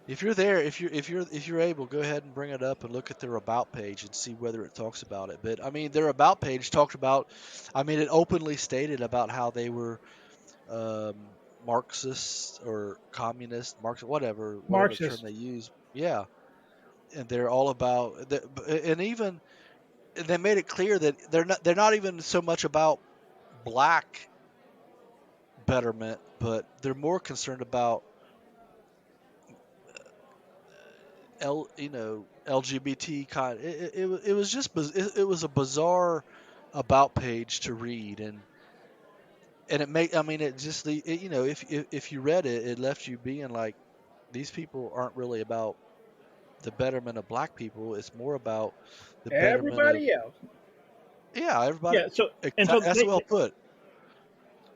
If you're there, if you're able, go ahead and bring it up and look at their about page and see whether it talks about it. But their about page talked about, it openly stated about how they were um, Marxist or communist, Marxist, whatever term Marxist. they use. Yeah, and they're all about, and even they made it clear that they're not even so much about black betterment, but they're more concerned about LGBT kind. It was just it was a bizarre about page to read, and it made it just if you read it, it left you being like, these people aren't really about the betterment of black people. It's more about the betterment of, Everybody else. yeah, everybody. Yeah. So and so That's well put.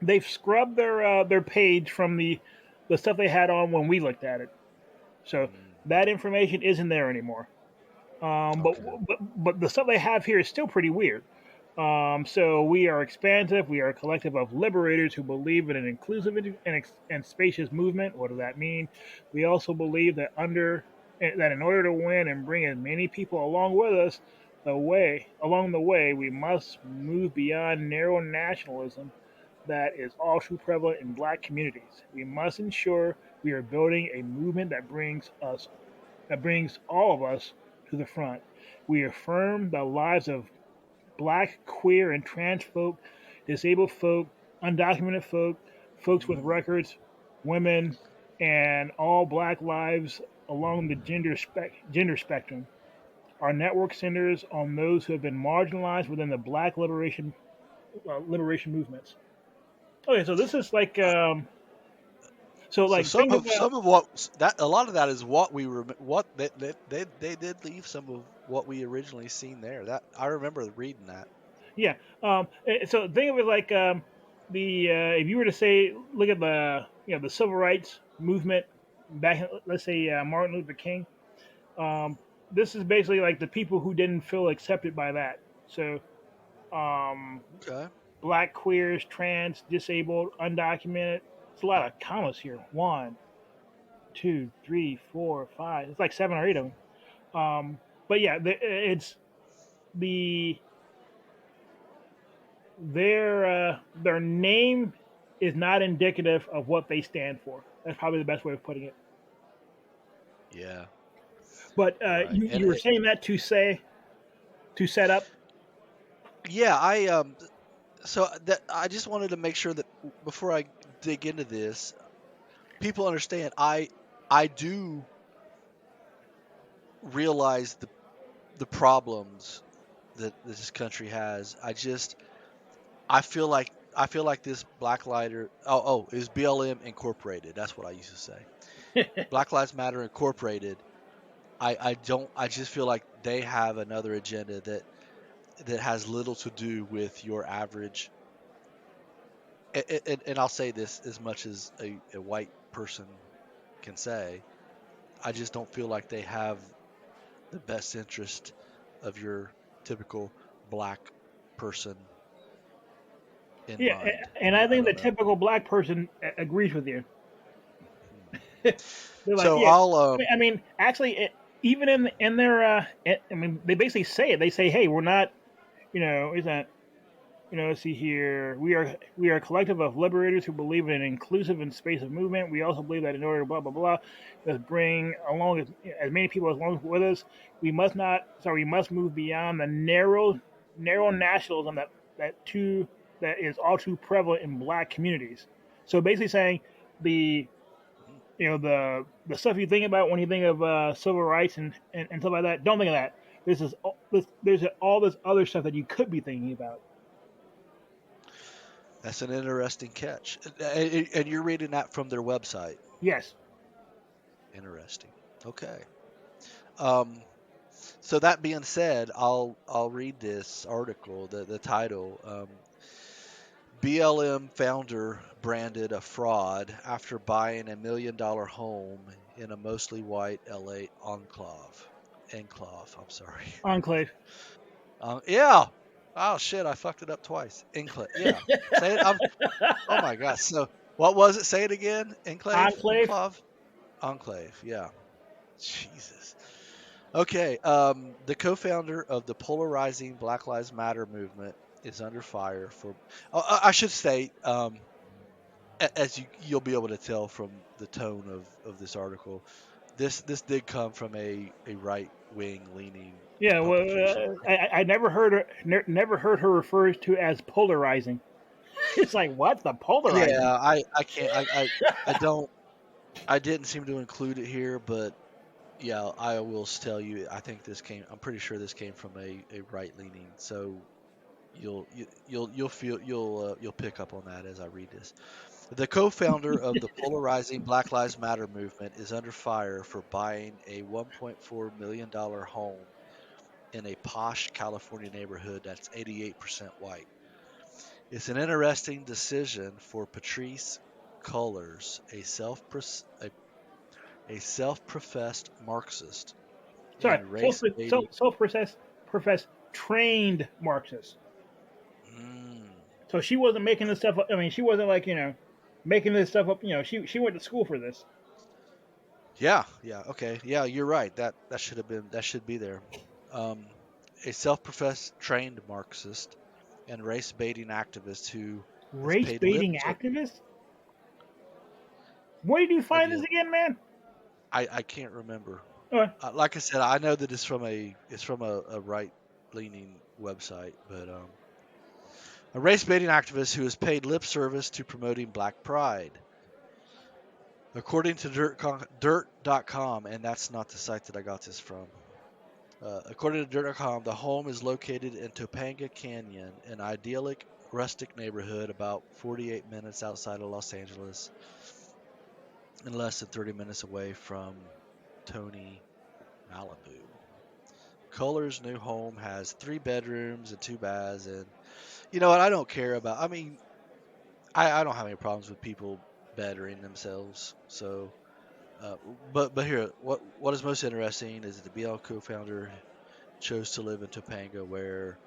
they've scrubbed their page from the stuff they had on when we looked at it. So Mm, that information isn't there anymore. Um, but, okay. but the stuff they have here is still pretty weird. So we are expansive. We are a collective of liberators who believe in an inclusive and spacious movement. What does that mean? We also believe that in order to win and bring as many people along with us, along the way, we must move beyond narrow nationalism that is all too prevalent in black communities. We must ensure we are building a movement that brings all of us to the front. We affirm the lives of black, queer, and trans folk, disabled folk, undocumented folk, folks with Hmm. records, women, and all black lives along the gender spectrum. Our network centers on those who have been marginalized within the black liberation movements. Okay, so this is like So think of some of what that a lot of that is what we were what they did leave some of what we originally seen there. That I remember reading that. yeah. So think of it like the if you were to say look at the civil rights movement back, let's say Martin Luther King. Um, this is basically like the people who didn't feel accepted by that. So um, Okay. black, queers, trans, disabled, undocumented. It's a lot of commas here. One, two, three, four, five. It's like seven or eight of them. But yeah, it's the their name is not indicative of what they stand for. That's probably the best way of putting it. Yeah. But Right. And you were saying that to set up. yeah, so that I just wanted to make sure that before I dig into this, people understand. I do realize the problems that this country has. I feel like this Black Lighter. Is BLM Incorporated. That's what I used to say. Black Lives Matter Incorporated. I don't. I just feel like they have another agenda that has little to do with your average. And I'll say this as much as a white person can say, I just don't feel like they have the best interest of your typical black person in Yeah, mind. and I I think the don't know. typical black person agrees with you. They're like, So yeah. I'll I mean, actually, even in their, I mean, they basically say it. They say, hey, we're not, is that, let's see here. We are a collective of liberators who believe in an inclusive and space of movement. We also believe that in order to blah blah blah, let's bring along as many people as long with us. We must move beyond the narrow nationalism that is all too prevalent in black communities. So basically saying the the stuff you think about when you think of civil rights and stuff like that. Don't think of that. There's all this other stuff that you could be thinking about. That's an interesting catch. And you're reading that from their website. Yes. Interesting. Okay. Um, so that being said, I'll read this article. The title: BLM founder branded a fraud after buying $1 million home in a mostly white LA enclave. Enclave. I'm sorry. Enclave. Yeah. Oh shit! I fucked it up twice. Enclave. Yeah. Say it. Oh my gosh. So what was it? Say it again. Enclave. Enclave. Enclave. Enclave. Yeah. Jesus. Okay. The co-founder of the polarizing Black Lives Matter movement is under fire for. Oh, I should say, as you'll be able to tell from the tone of this article, this did come from a right wing leaning Yeah. Well, publication. I never heard never heard her referred to as polarizing. It's like what the polarizing? Yeah, I can't I don't I didn't seem to include it here, but yeah, I will tell you. I'm pretty sure this came from a right leaning. So you'll pick up on that as I read this. The co-founder of the polarizing Black Lives Matter movement is under fire for buying a $1.4 million home in a posh California neighborhood that's 88% white. It's an interesting decision for Patrice Cullors, a self-professed Marxist Sorry, and race-baiting. professed trained Marxist. Mm, So she wasn't making this stuff up. I mean, she wasn't like making this stuff up. She went to school for this. yeah, yeah, okay, yeah, you're right. That should be there. Um, a self-professed trained Marxist and race-baiting activist who has Race paid lip baiting service. activist. Where did you Let find me this look. again, man? I can't remember. Uh, Like I said, I know that it's from a right-leaning website, but a race-baiting activist who has paid lip service to promoting Black Pride. According to dirt.com, and that's not the site that I got this from. According to dirt.com, the home is located in Topanga Canyon, an idyllic rustic neighborhood about 48 minutes outside of Los Angeles and less than 30 minutes away from Tony, Malibu. Culler's new home has 3 bedrooms and 2 baths, and you know what? I don't care about. I mean, I don't have any problems with people bettering themselves. So, uh, but here, what is most interesting is that the BL co-founder chose to live in Topanga, where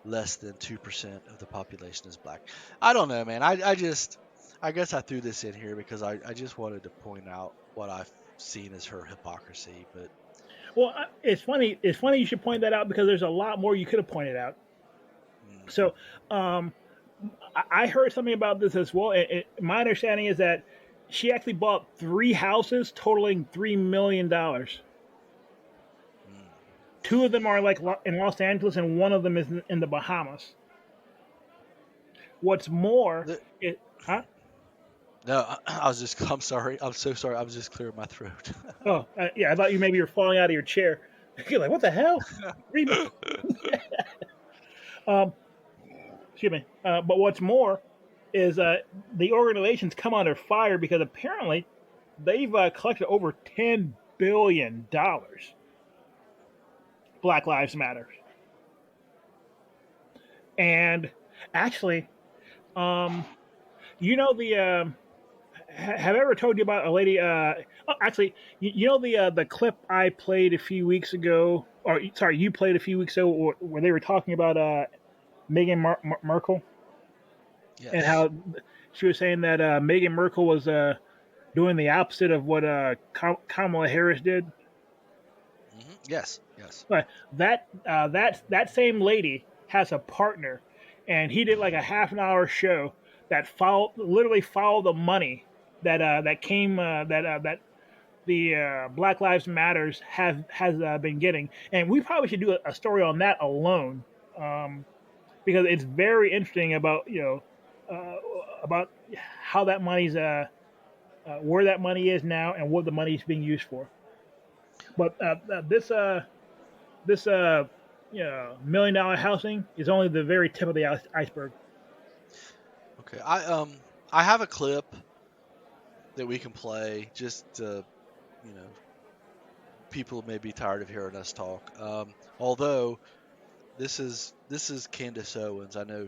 less than 2% of the population is black. I don't know, man. I guess I threw this in here because I just wanted to point out what I've seen as her hypocrisy. But well, it's funny. It's funny you should point that out because there's a lot more you could have pointed out. mm, So, I heard something about this as well. My understanding is that she actually bought 3 houses totaling $3 million. mm. Two of them are like in Los Angeles, and one of them is in the Bahamas. What's more, The, it huh? no, I was just. I'm sorry. I'm so sorry. I was just clearing my throat. Oh, yeah. I thought you maybe you're falling out of your chair. You're like, what the hell? Um, excuse me. But what's more is the organization's come under fire because apparently they've collected over $10 billion Black Lives Matter. And actually, um, you know the have I ever told you about a lady? Actually, you know the clip I played a few weeks ago, or sorry, you played a few weeks ago, where they were talking about Meghan Markle and Yes. how she was saying that Meghan Markle was doing the opposite of what Kamala Harris did. Yes. Yes. But that same lady has a partner, and he did like a half an hour show that literally followed the money that came that the Black Lives Matters has been getting, and we probably should do a story on that alone, because it's very interesting about about how that money's where that money is now and what the money is being used for. But this $1 million housing is only the very tip of the iceberg. Okay. I have a clip that we can play just to, you know, people may be tired of hearing us talk. Although this is Candace Owens. I know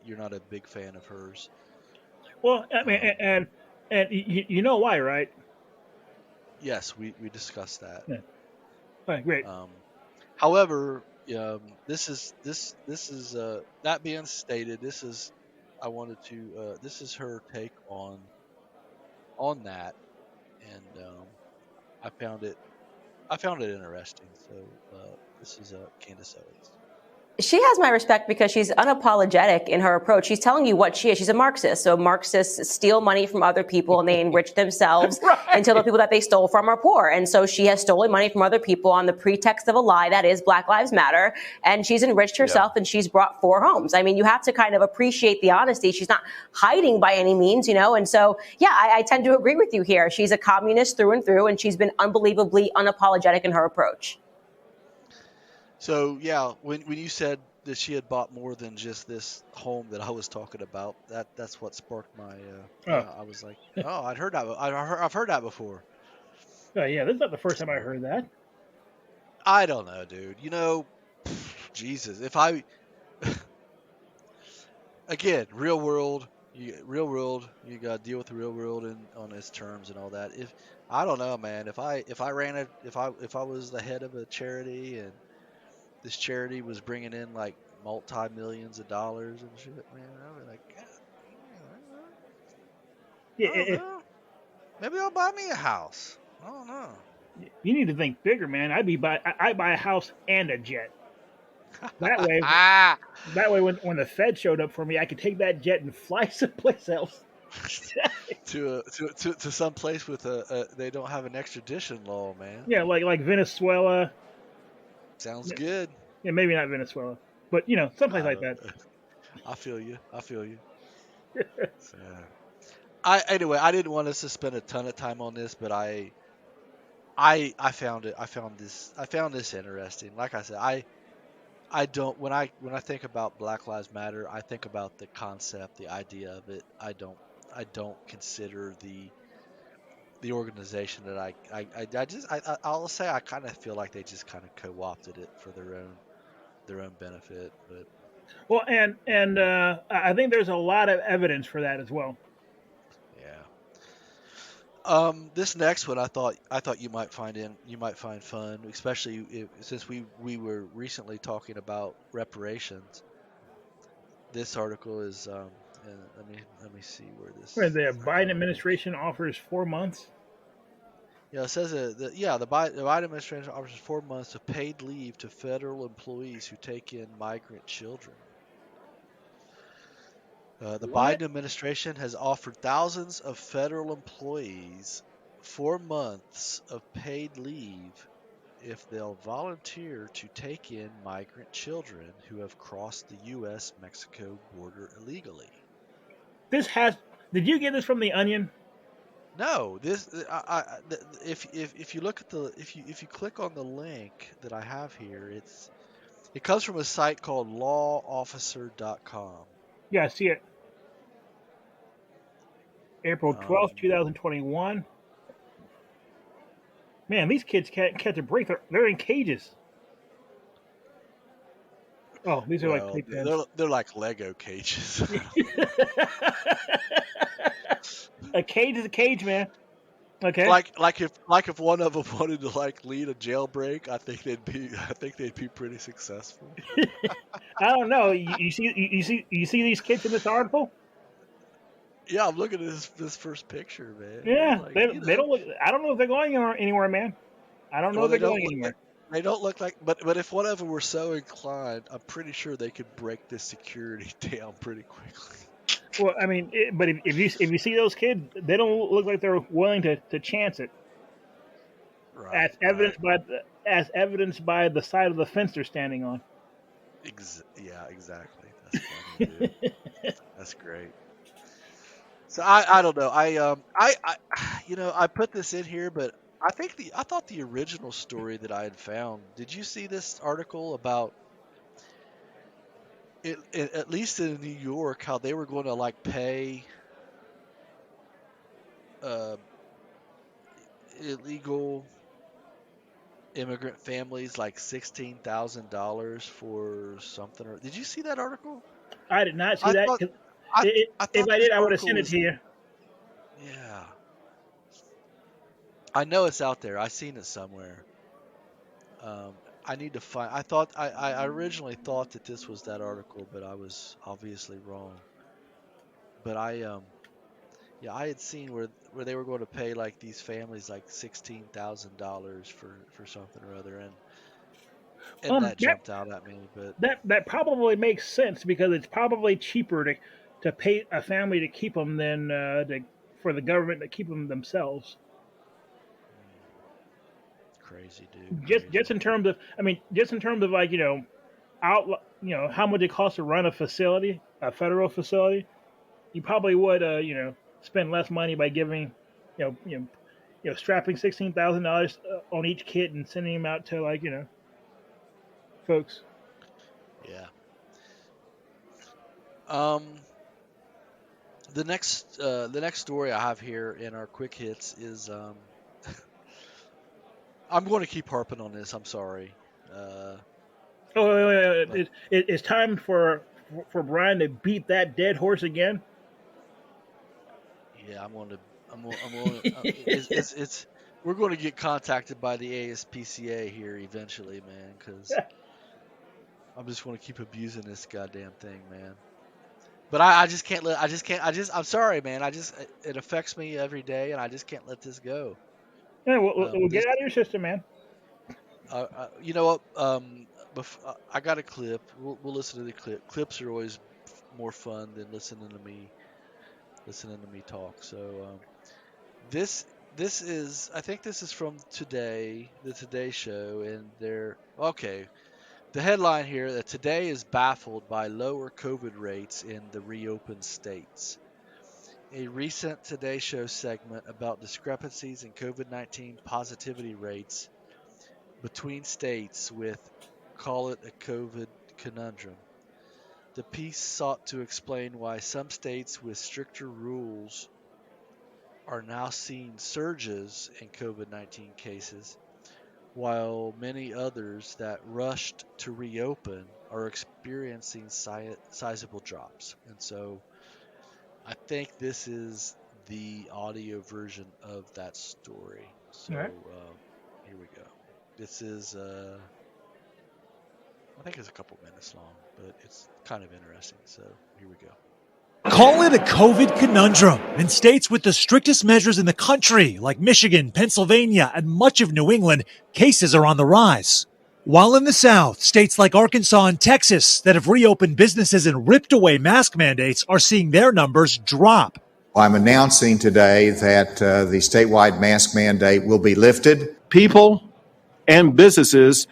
you're not a big fan of hers. Well, I mean, Um, and you know why, right? yes, we discussed that. Yeah. Right, great. Um, However, this is that being stated, I wanted to this is her take on that, and I found it I found it interesting. So this is Candace Owens. She has my respect because she's unapologetic in her approach. She's telling you what she is. She's a Marxist. So Marxists steal money from other people and they enrich themselves Right. until the people that they stole from are poor. And so she has stolen money from other people on the pretext of a lie that is Black Lives Matter. And she's enriched herself and she's brought 4 homes. I mean, you have to kind of appreciate the honesty. She's not hiding by any means, And so, yeah, I tend to agree with you here. She's a communist through and through, and she's been unbelievably unapologetic in her approach. So yeah, when you said that she had bought more than just this home that I was talking about, that's what sparked my Oh, I was like, oh, I've heard that before. yeah, this is not the first time I heard that. I don't know, dude. Jesus, if I again, real world, you got to deal with the real world and on its terms and all that. If I don't know, man, if I ran it, if I was the head of a charity and this charity was bringing in like multi-millions of dollars and shit, man, I'd be like, God, Yeah, I don't know. Maybe I'll buy me a house. I don't know. you need to think bigger, man. I buy a house and a jet. That way, Ah, when the Fed showed up for me, I could take that jet and fly someplace else. to some place with they don't have an extradition law, man. Yeah, like Venezuela. Sounds good. Yeah, maybe not Venezuela, but someplace I like don't. that. I feel you. So, I didn't want us to spend a ton of time on this, but I found it. I found this interesting. Like I said, I don't when I think about Black Lives Matter, I think about the concept, the idea of it. I don't consider the organization that I'll say I kind of feel like they just kind of co-opted it for their own benefit, but Well, and I think there's a lot of evidence for that as well. yeah. This next one I thought you might find fun, especially since we were recently talking about reparations. This article is and let me see where Where this the is Biden published. administration offers 4 months. Yeah, it says the Biden administration offers 4 months of paid leave to federal employees who take in migrant children. The What? Biden administration has offered thousands of federal employees 4 months of paid leave if they'll volunteer to take in migrant children who have crossed the U.S.-Mexico border illegally. This has. Did you get this from the Onion? No, if you look at if you click on the link that I have here, it comes from a site called lawofficer.com. Yeah, I see it. April 12th, Um, 2021. Man, these kids can't catch a break. They're in cages. Oh, these are like Well, playpens. they're like Lego cages. A cage is a cage, man. Okay. Like if one of them wanted to like lead a jailbreak, I think they'd be pretty successful. I don't know. You see these kids in this article? Yeah, I'm looking at this first picture, man. They're Yeah, like, they don't look. I don't know if they're going anywhere, man. I don't know well, if they're going anywhere. they don't look like, but if one of them were so inclined, I'm pretty sure they could break this security down pretty quickly. Well, I mean, but if you see those kids, they don't look like they're willing to chance it. Right, right. As evidenced by the side of the fence they're standing on. Yeah, exactly. That's funny, dude. That's great. So I don't know. I I put this in here, but I thought the original story that I had found. Did you see this article about at least in New York, how they were going to like pay uh, illegal immigrant families like $16,000 for something? Or did you see that article? I did not see I that. thought I I If thought I this did, I would have article sent it was, to you. yeah. I know it's out there. I seen it somewhere. Um, I need to find. I originally thought that this was that article, but I was obviously wrong. But yeah, I had seen where they were going to pay like these families like $16,000 for something or other, and that That jumped out at me. But that probably makes sense because it's probably cheaper to pay a family to keep them than for the government to keep them themselves. crazy, dude, Just crazy. in terms of, I mean, just in terms of like out how much it costs to run a facility, a federal facility, you probably would spend less money by giving you know you know strapping $16,000 on each kid and sending them out to like folks. Yeah. Um, the next story I have here in our quick hits is I'm going to keep harping on this. I'm sorry. Uh, Oh, but it's time for Brian to beat that dead horse again. yeah, I'm going to, it's, we're going to get contacted by the ASPCA here eventually, man, because I'm just going to keep abusing this goddamn thing, man. But I just can't let, I just can't, I'm sorry, man. It affects me every day, and I just can't let this go. Yeah, we'll This, get out of your system, man. you know what? I got a clip. We'll listen to the clip. Clips are always more fun than listening to me talk. So this this is I think this is from today, the Today Show, and they're okay. The headline here that Today is baffled by lower COVID rates in the reopened states. A recent Today Show segment about discrepancies in COVID-19 positivity rates between states with call it a COVID conundrum. The piece sought to explain why some states with stricter rules are now seeing surges in COVID-19 cases, while many others that rushed to reopen are experiencing sizable drops. And so I think this is the audio version of that story. So All right. here we go. This is, I think it's a couple minutes long, but it's kind of interesting. So here we go. Call it a COVID conundrum. In states with the strictest measures in the country, like Michigan, Pennsylvania, and much of New England, cases are on the rise. While in the South, states like Arkansas and Texas that have reopened businesses and ripped away mask mandates are seeing their numbers drop. I'm announcing today that the statewide mask mandate will be lifted. People and businesses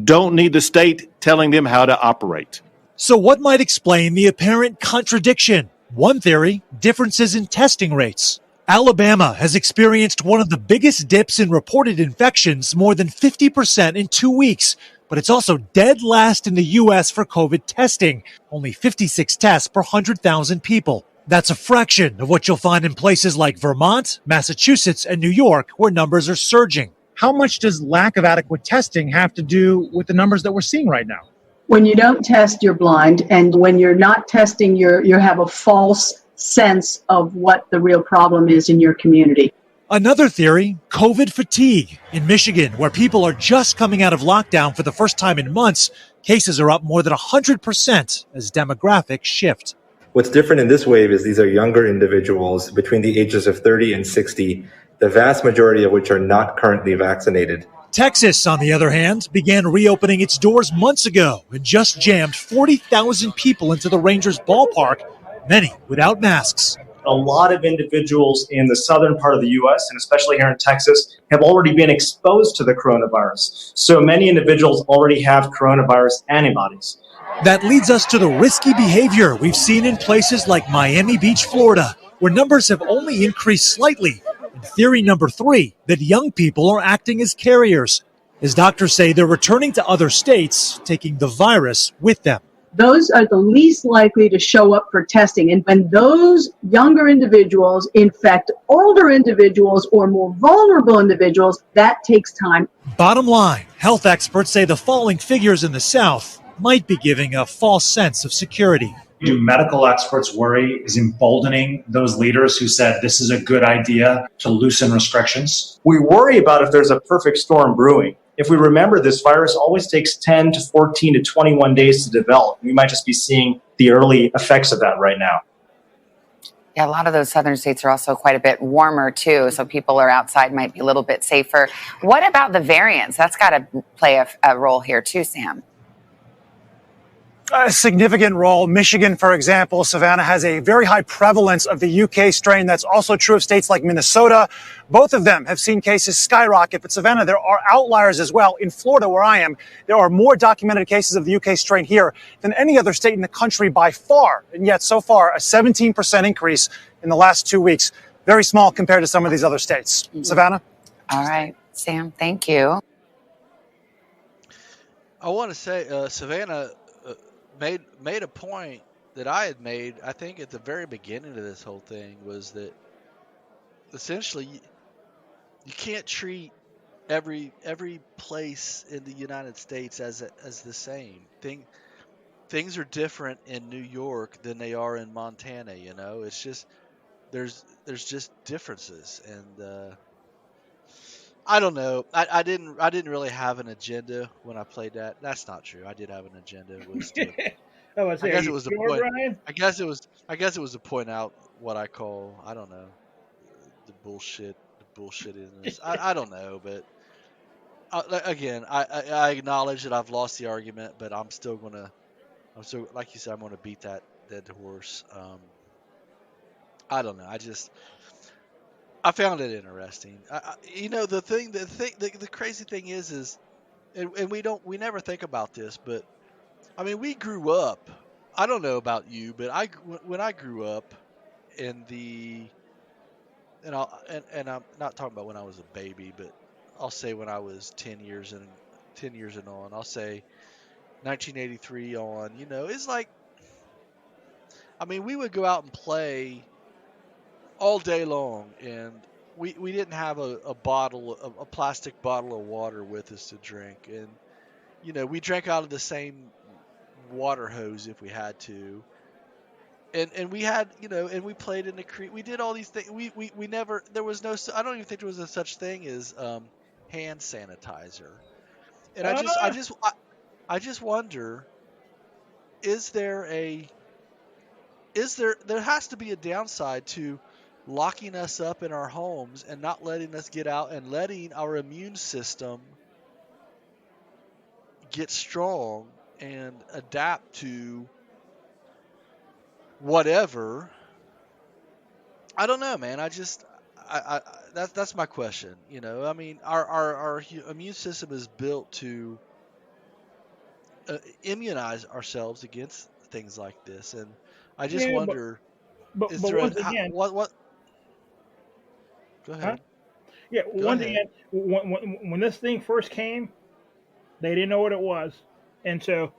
don't need the state telling them how to operate. So what might explain the apparent contradiction? One theory, differences in testing rates. Alabama has experienced one of the biggest dips in reported infections, more than 50% in 2 weeks. But it's also dead last in the U.S. for COVID testing, only 56 tests per 100,000 people. That's a fraction of what you'll find in places like Vermont, Massachusetts, and New York, where numbers are surging. How much does lack of adequate testing have to do with the numbers that we're seeing right now? When you don't test, you're blind, and when you're not testing, you have a false sense of what the real problem is in your community. Another theory, COVID fatigue. In Michigan, where people are just coming out of lockdown for the first time in months, cases are up more than 100% as demographics shift. What's different in this wave is these are younger individuals between the ages of 30 and 60, the vast majority of which are not currently vaccinated. Texas, on the other hand, began reopening its doors months ago and just jammed 40,000 people into the Rangers ballpark, many without masks. A lot of individuals in the southern part of the U.S., and especially here in Texas, have already been exposed to the coronavirus. So many individuals already have coronavirus antibodies. That leads us to the risky behavior we've seen in places like Miami Beach, Florida, where numbers have only increased slightly. And theory number 3, that young people are acting as carriers. As doctors say, they're returning to other states, taking the virus with them. Those are the least likely to show up for testing. And when those younger individuals infect older individuals or more vulnerable individuals, that takes time. Bottom line, health experts say the falling figures in the South might be giving a false sense of security. Do medical experts worry is emboldening those leaders who said this is a good idea to loosen restrictions? We worry about if there's a perfect storm brewing. If we remember, this virus always takes 10 to 14 to 21 days to develop. We might just be seeing the early effects of that right now. Yeah, a lot of those southern states are also quite a bit warmer, too, so people are outside might be a little bit safer. What about the variants? That's got to play a role here, too, Sam. A significant role. Michigan, for example, Savannah, has a very high prevalence of the UK strain. That's also true of states like Minnesota. Both of them have seen cases skyrocket. But Savannah, there are outliers as well. In Florida, where I am, there are more documented cases of the UK strain here than any other state in the country by far. And yet, so far, a 17% increase in the last 2 weeks. Very small compared to some of these other states. Savannah? All right, Sam, thank you. I want to say, Savannah made a point that I had made, I think, at the very beginning of this whole thing, was that essentially you can't treat every place in the United States as the same thing. Things are different in New York than they are in Montana. You know, it's just there's just differences, and I don't know. I didn't really have an agenda when I played that. That's not true. I did have an agenda. It was to, I guess it was a point. Brian? I guess it was to point out what I call, I don't know, the bullshit in this. I don't know, but again, I acknowledge that I've lost the argument, but I'm still like you said, I'm gonna beat that dead horse. I don't know. I found it interesting. The crazy thing is, and we never think about this, but I mean, we grew up. I don't know about you, but when I grew up in and I'm not talking about when I was a baby, but I'll say when I was 10 years and on. I'll say 1983 on. You know, it's like, I mean, we would go out and play all day long, and we didn't have a plastic bottle of water with us to drink, and you know, we drank out of the same water hose if we had to, and we had, you know, and we played in the creek. We did all these things. We never, there was no, I don't even think there was a such thing as hand sanitizer, and I just wonder, there has to be a downside to locking us up in our homes and not letting us get out and letting our immune system get strong and adapt to whatever. I don't know, man. That's my question. You know, I mean, our immune system is built to immunize ourselves against things like this, and I just wonder. But once again, what? Go ahead. Huh? Yeah, once again, when this thing first came, they didn't know what it was, and so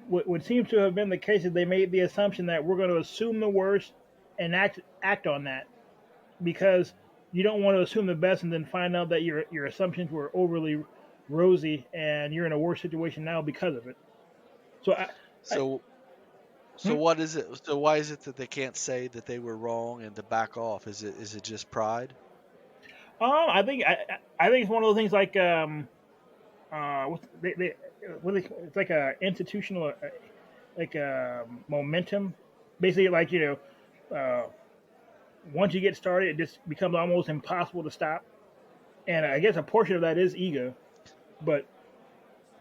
what seems to have been the case is they made the assumption that we're going to assume the worst and act on that, because you don't want to assume the best and then find out that your assumptions were overly rosy and you're in a worse situation now because of it. So So what is it? So why is it that they can't say that they were wrong and to back off? Is it just pride? I think it's one of those things like it's like a institutional like momentum. Basically, like once you get started, it just becomes almost impossible to stop. And I guess a portion of that is ego, but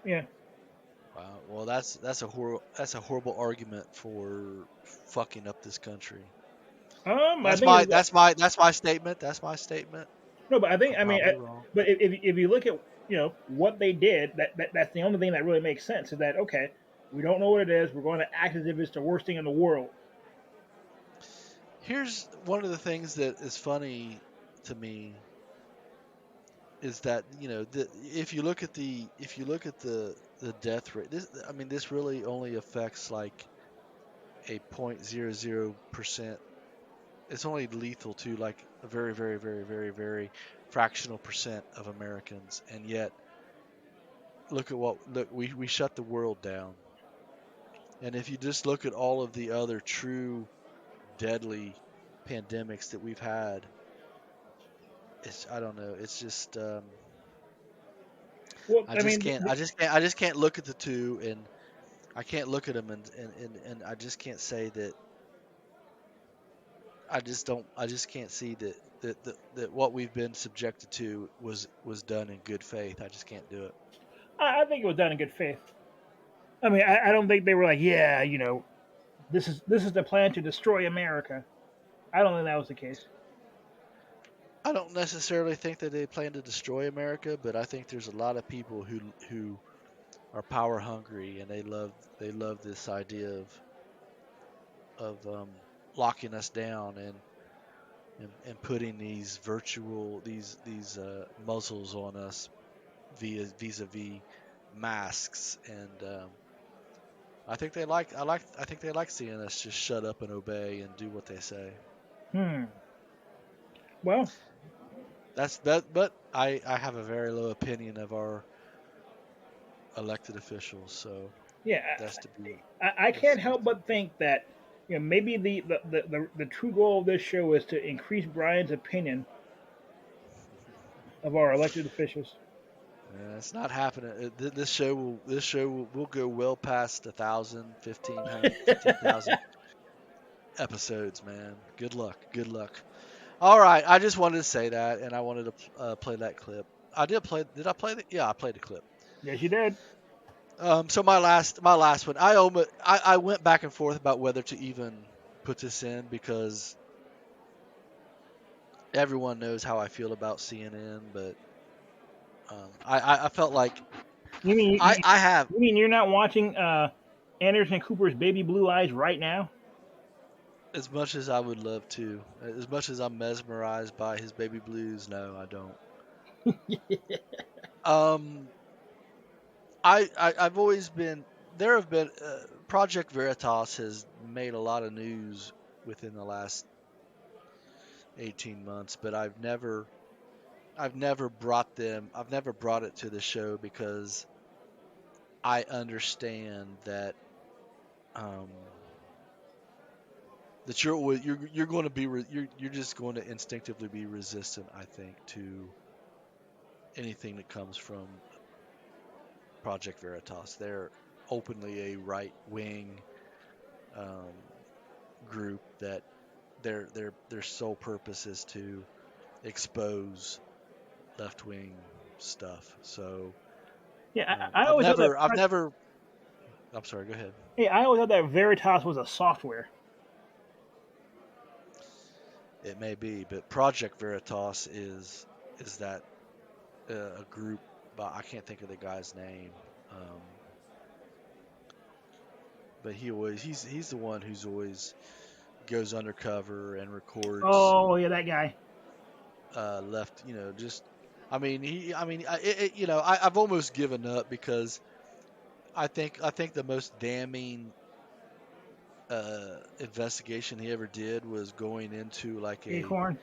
yeah. Wow. Well, that's a horrible argument for fucking up this country. I think That's my statement. That's my statement. no, but I'm probably wrong. but if you look at what they did, that's the only thing that really makes sense. Is that okay? We don't know what it is. We're going to act as if it's the worst thing in the world. Here's one of the things that is funny to me is that if you look at the death rate, this really only affects like a 0.00%. It's only lethal to like a very, very, very, very, very fractional percent of Americans, and yet look we shut the world down. And if you just look at all of the other true deadly pandemics that we've had, I don't know, it's just I just can't look at the two, and I can't look at them and I just can't say that I just can't see that what we've been subjected to was done in good faith. I just can't do it. I think it was done in good faith. I mean, I don't think they were like, yeah, this is the plan to destroy America. I don't think that was the case. I don't necessarily think that they plan to destroy America, but I think there's a lot of people who are power hungry, and they love this idea of locking us down and putting these virtual these muzzles on us vis-a-vis masks, and I think they like seeing us just shut up and obey and do what they say. Well, but I have a very low opinion of our elected officials, so yeah, that's to be. I can't help but think that maybe the true goal of this show is to increase Brian's opinion of our elected officials. It's not happening. This show will go well past 1,000, 15,000 episodes, man. Good luck. All right, I just wanted to say that, and I wanted to play that clip. Did I play it? Yeah, I played the clip. Yes, you did. So my last one, I went back and forth about whether to even put this in because everyone knows how I feel about CNN, but I felt like you mean you're not watching Anderson Cooper's Baby Blue Eyes right now? As much as I would love to, as much as I'm mesmerized by his Baby Blues, no, I don't. I've always been. There have been Project Veritas has made a lot of news within the last 18 months, but I've never brought it to the show because I understand that that you're going to be you're just going to instinctively be resistant, I think, to anything that comes from Project Veritas. They're openly a right-wing group that their sole purpose is to expose left-wing stuff. So yeah, I'm sorry. Go ahead. Hey, I always thought that Veritas was a software. It may be, but Project Veritas is that a group, but I can't think of the guy's name. But he's the one who's always goes undercover and records. Oh yeah, that guy. Left, I've almost given up because I think the most damning investigation he ever did was going into like Acorn.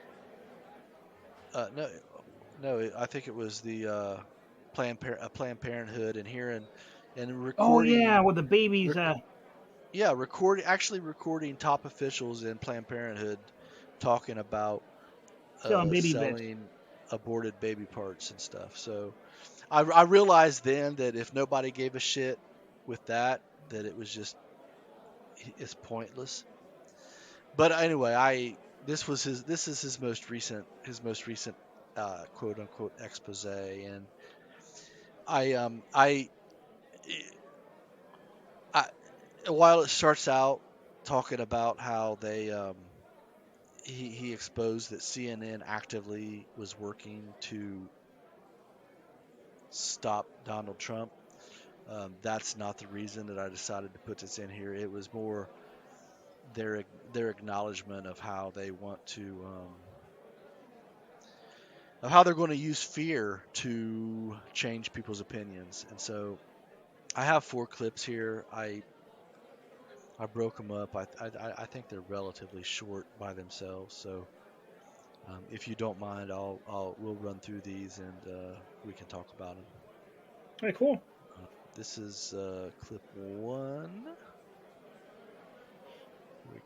No, I think it was the Planned Parenthood, and hearing and Oh recording. yeah, with the babies. Yeah, recording top officials in Planned Parenthood talking about selling baby bits. selling aborted baby parts and stuff. So I realized then that if nobody gave a shit with that it was just it's pointless. But anyway, this is his most recent quote unquote expose, and I I while it starts out talking about how he exposed that CNN actively was working to stop Donald Trump. That's not the reason that I decided to put this in here. It was more their acknowledgement of how they want to of how they're going to use fear to change people's opinions. And so I have 4 clips here. I broke them up. I think they're relatively short by themselves. So if you don't mind, we'll run through these and we can talk about them. Hey, cool. This is clip 1.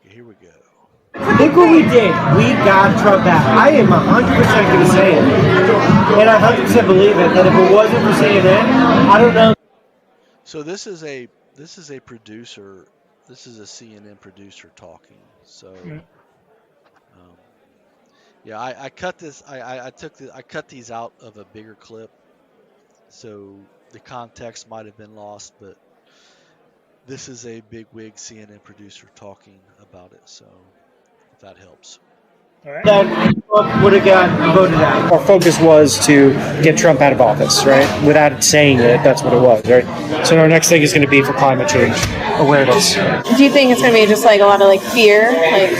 Here we go. Look what we did. We got Trump out. I am 100% going to say it. And I 100% believe it, that if it wasn't for CNN, I don't know. So this is a producer. This is a CNN producer talking. So yeah, I cut this. I cut these out of a bigger clip, so the context might have been lost. But this is a big wig CNN producer talking about it. So if that helps. That Trump would have got voted out. Our focus was to get Trump out of office, right? Without saying it, that's what it was, right? So our next thing is going to be for climate change awareness. Do you think it's going to be just like a lot of like fear, like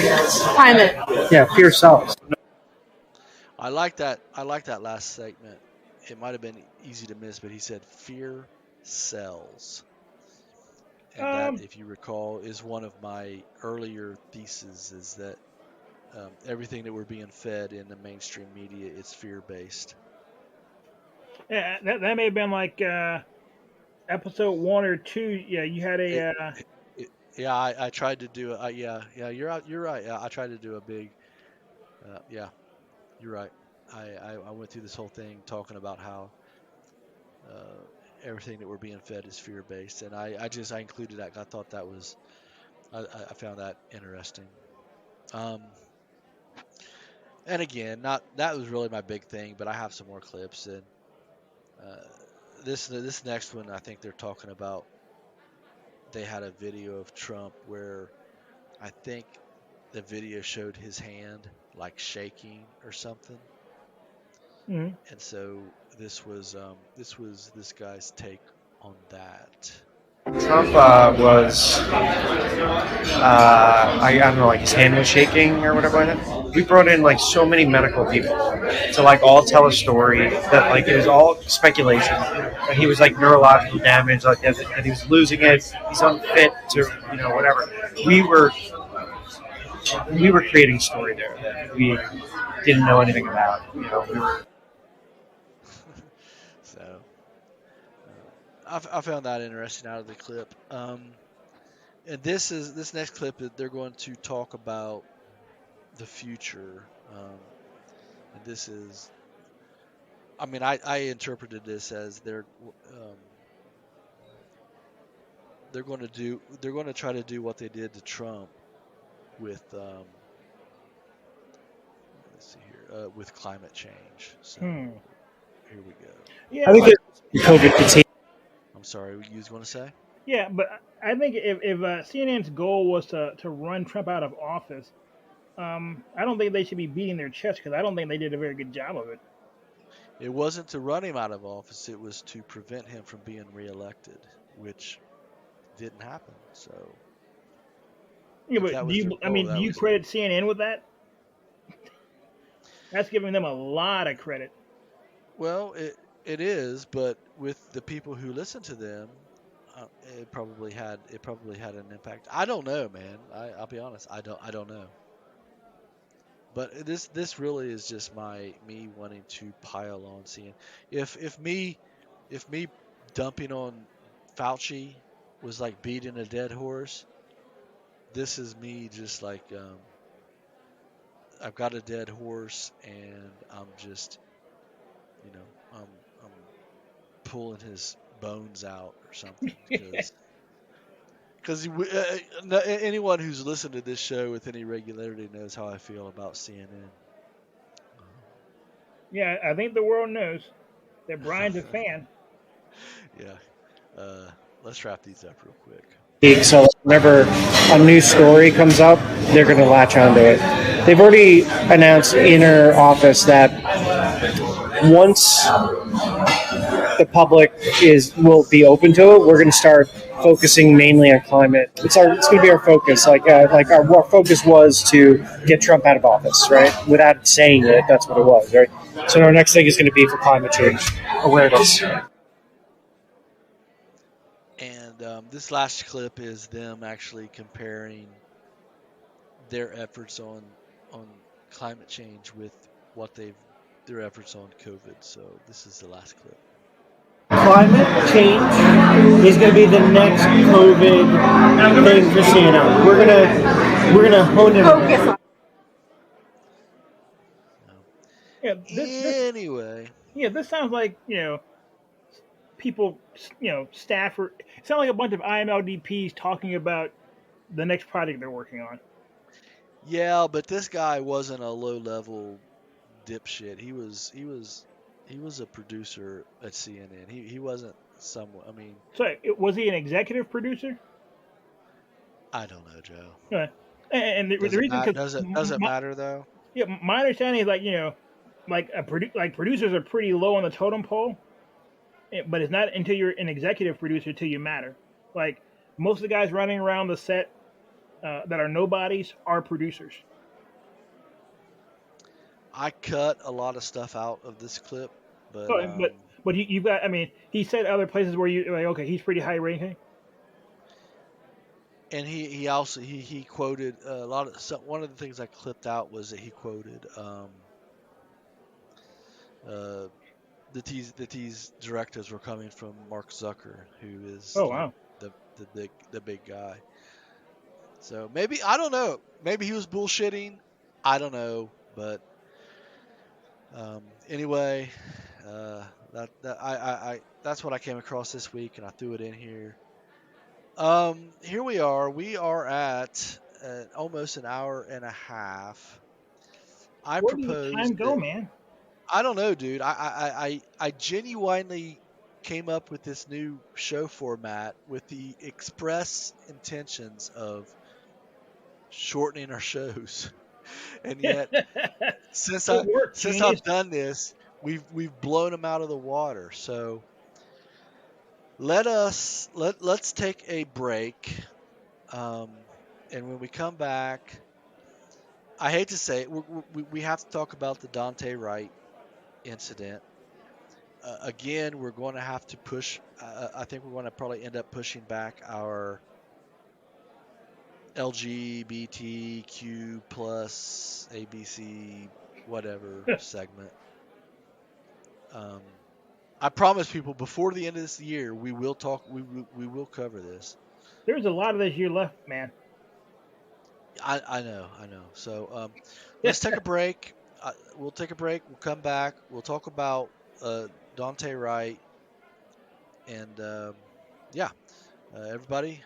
climate? Yeah, fear sells. I like that last segment. It might have been easy to miss, but he said fear sells. And that, if you recall, is one of my earlier theses, is that everything that we're being fed in the mainstream media is fear-based. Yeah, that may have been like episode 1 or 2. Yeah, you had a. Yeah, I tried to do it. Yeah, you're right. Yeah, I tried to do a big. Yeah, you're right. I went through this whole thing talking about how everything that we're being fed is fear-based, and I included that. I thought that was. I found that interesting. And again, that was really my big thing, but I have some more clips, and this next one, I think they're talking about. They had a video of Trump where I think the video showed his hand like shaking or something, Mm-hmm. and so this was this guy's take on that. Trump was, I don't know, like his hand was shaking or whatever like that. We brought in like so many medical people to like all tell a story that like it was all speculation. That he was like neurological damage, like that he was losing it, he's unfit to, whatever. We were creating a story there that we didn't know anything about. We were. So I found that interesting out of the clip. And this next clip, they're going to talk about the future. And this is, I mean, I interpreted this as they're going to try to do what they did to Trump with let's see here, with climate change. So here we go. Yeah, I think COVID contagion. I'm sorry, you was going to say? Yeah, but I think if CNN's goal was to run Trump out of office, I don't think they should be beating their chest, because I don't think they did a very good job of it. It wasn't to run him out of office; it was to prevent him from being reelected, which didn't happen. So yeah, but do you credit CNN with that? That's giving them a lot of credit. Well, it is, but with the people who listen to them, it probably had an impact. I don't know, man. I'll be honest. I don't know. But this really is just me wanting to pile on CNN. If me dumping on Fauci was like beating a dead horse. This is me just like I've got a dead horse and I'm just I'm pulling his bones out or something because anyone who's listened to this show with any regularity knows how I feel about CNN. Yeah, I think the world knows that Brian's a fan. Yeah. Let's wrap these up real quick. So whenever a new story comes up, they're going to latch onto it. They've already announced in our office that once the public will be open to it, we're going to start focusing mainly on climate. It's going to be our focus. Like our focus was to get Trump out of office, right? Without saying it, that's what it was, right? So our next thing is going to be for climate change awareness. And this last clip is them actually comparing their efforts on climate change with what their efforts on COVID. So this is the last clip. Climate change is going to be the next COVID thing for CNN. We're gonna hone in on it. Yeah, Anyway. Yeah, this sounds like, people, staff, or it sounds like a bunch of IMLDPs talking about the next project they're working on. Yeah, but this guy wasn't a low-level dipshit. He was a producer at CNN. He wasn't someone. I mean, So, was he an executive producer? I don't know, Joe. Yeah. And the reason, doesn't matter though. Yeah, my understanding is like producers are pretty low on the totem pole, but it's not until you're an executive producer till you matter. Like most of the guys running around the set that are nobodies are producers. I cut a lot of stuff out of this clip, but but you've got. I mean, he said other places where you like, okay, he's pretty high ranking. And he also he quoted a lot of one of the things I clipped out was that he quoted the tease directives were coming from Mark Zucker, who is the big guy. So maybe I don't know. Maybe he was bullshitting. I don't know, but anyway, that's what I came across this week, and I threw it in here. Here we are. We are at almost an hour and a half. I Where propose. Where does the time go, man? I don't know, dude. I genuinely came up with this new show format with the express intentions of shortening our shows, and yet since I've done this, we've blown them out of the water. So let's take a break, and when we come back, I hate to say it, we have to talk about the Dante Wright incident. Again, we're going to have to push. I think we're going to probably end up pushing back our LGBTQ plus ABC whatever segment. I promise people before the end of this year we will talk. We will cover this. There's a lot of this year left, man. I know. So let's take a break. We'll take a break. We'll come back. We'll talk about Dante Wright, and everybody,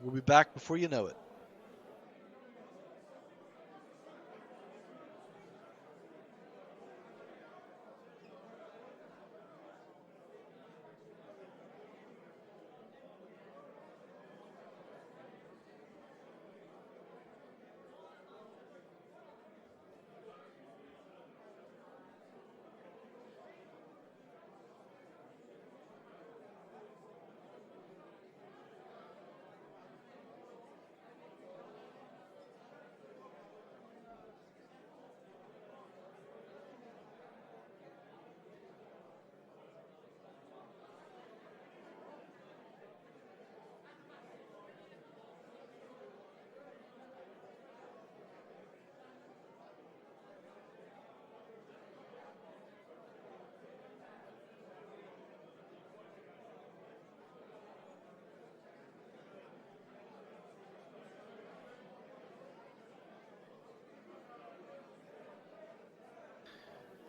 we'll be back before you know it.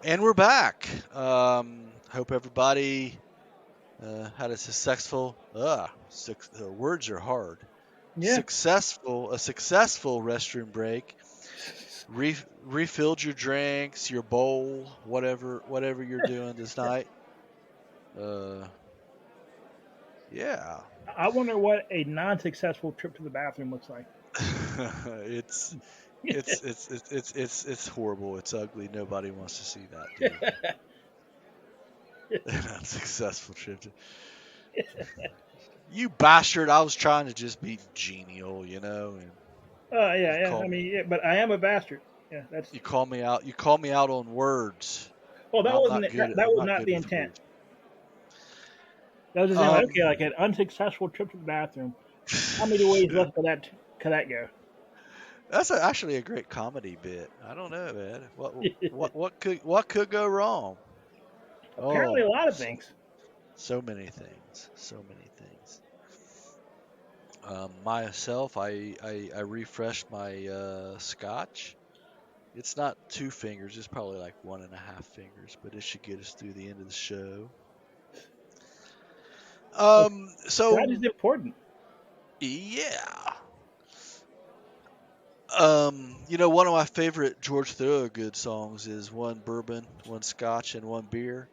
And we're back. Hope everybody had a successful. Words are hard. Yeah. A successful restroom break. Refilled your drinks, your bowl, whatever you're doing this night. Yeah. I wonder what a non-successful trip to the bathroom looks like. It's horrible. It's ugly. Nobody wants to see that, dude. Unsuccessful trip. You bastard! I was trying to just be genial, And Yeah. I mean, but I am a bastard. Yeah, that's. You call me out. You call me out on words. Well, that I'm wasn't not good. that I'm was not not good the with intent. words. That was just like, okay, like an unsuccessful trip to the bathroom. How many ways left could that go? That's actually a great comedy bit. I don't know, man. What could go wrong? Apparently, a lot of things. So many things. So many things. Myself, I refreshed my scotch. It's not 2 fingers. It's probably like 1.5 fingers, but it should get us through the end of the show. So that is important. Yeah. One of my favorite George Thorogood songs is One Bourbon, One Scotch, and One Beer.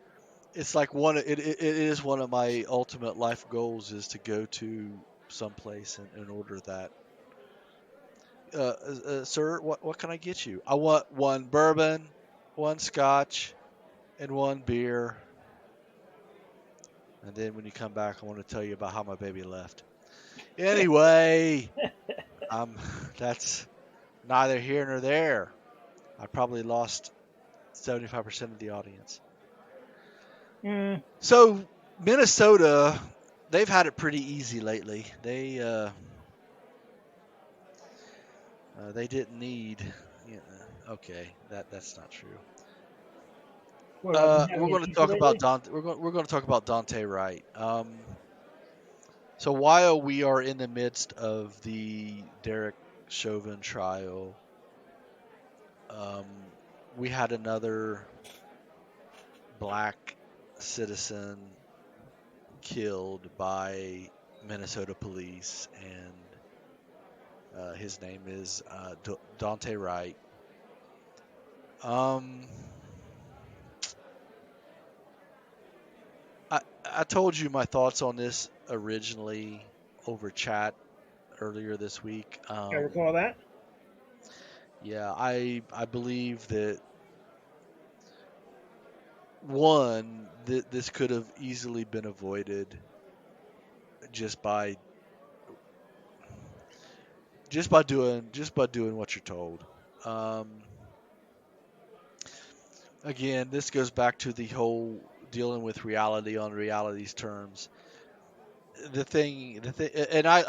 It's like it is one of my ultimate life goals is to go to someplace and order that. Sir, what can I get you? I want 1 bourbon, 1 scotch, and 1 beer. And then when you come back, I want to tell you about how my baby left. Anyway, that's neither here nor there. I probably lost 75% of the audience. So Minnesota, they've had it pretty easy lately. They didn't need. Okay, that's not true. We're going to talk about We're going to talk about Dante Wright. So while we are in the midst of the Derek Chauvin trial, we had another black citizen killed by Minnesota police, and his name is Dante Wright. I told you my thoughts on this originally over chat earlier this week. I recall that. Yeah, I believe that one this could have easily been avoided just by doing what you're told. Again, this goes back to the whole dealing with reality on reality's terms. The thing, and I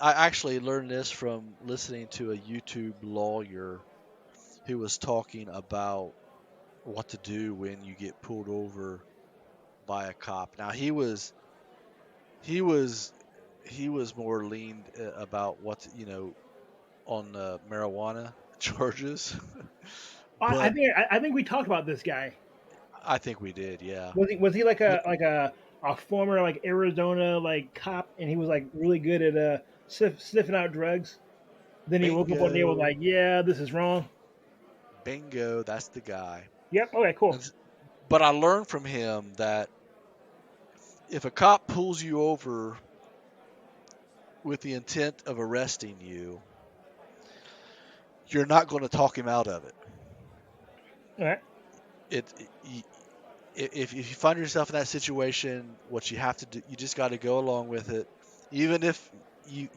actually learned this from listening to a YouTube lawyer who was talking about what to do when you get pulled over by a cop. Now he was more leaned about what on marijuana charges. I think we talked about this guy. I think we did, yeah. Was he like a former like Arizona like cop, and he was like really good at sniffing out drugs? Then he woke up one day and was like, "Yeah, this is wrong." Bingo, that's the guy. Yep. Okay. Cool. But I learned from him that if a cop pulls you over with the intent of arresting you, you're not going to talk him out of it. All right. If you find yourself in that situation, what you have to do, you just got to go along with it, even if you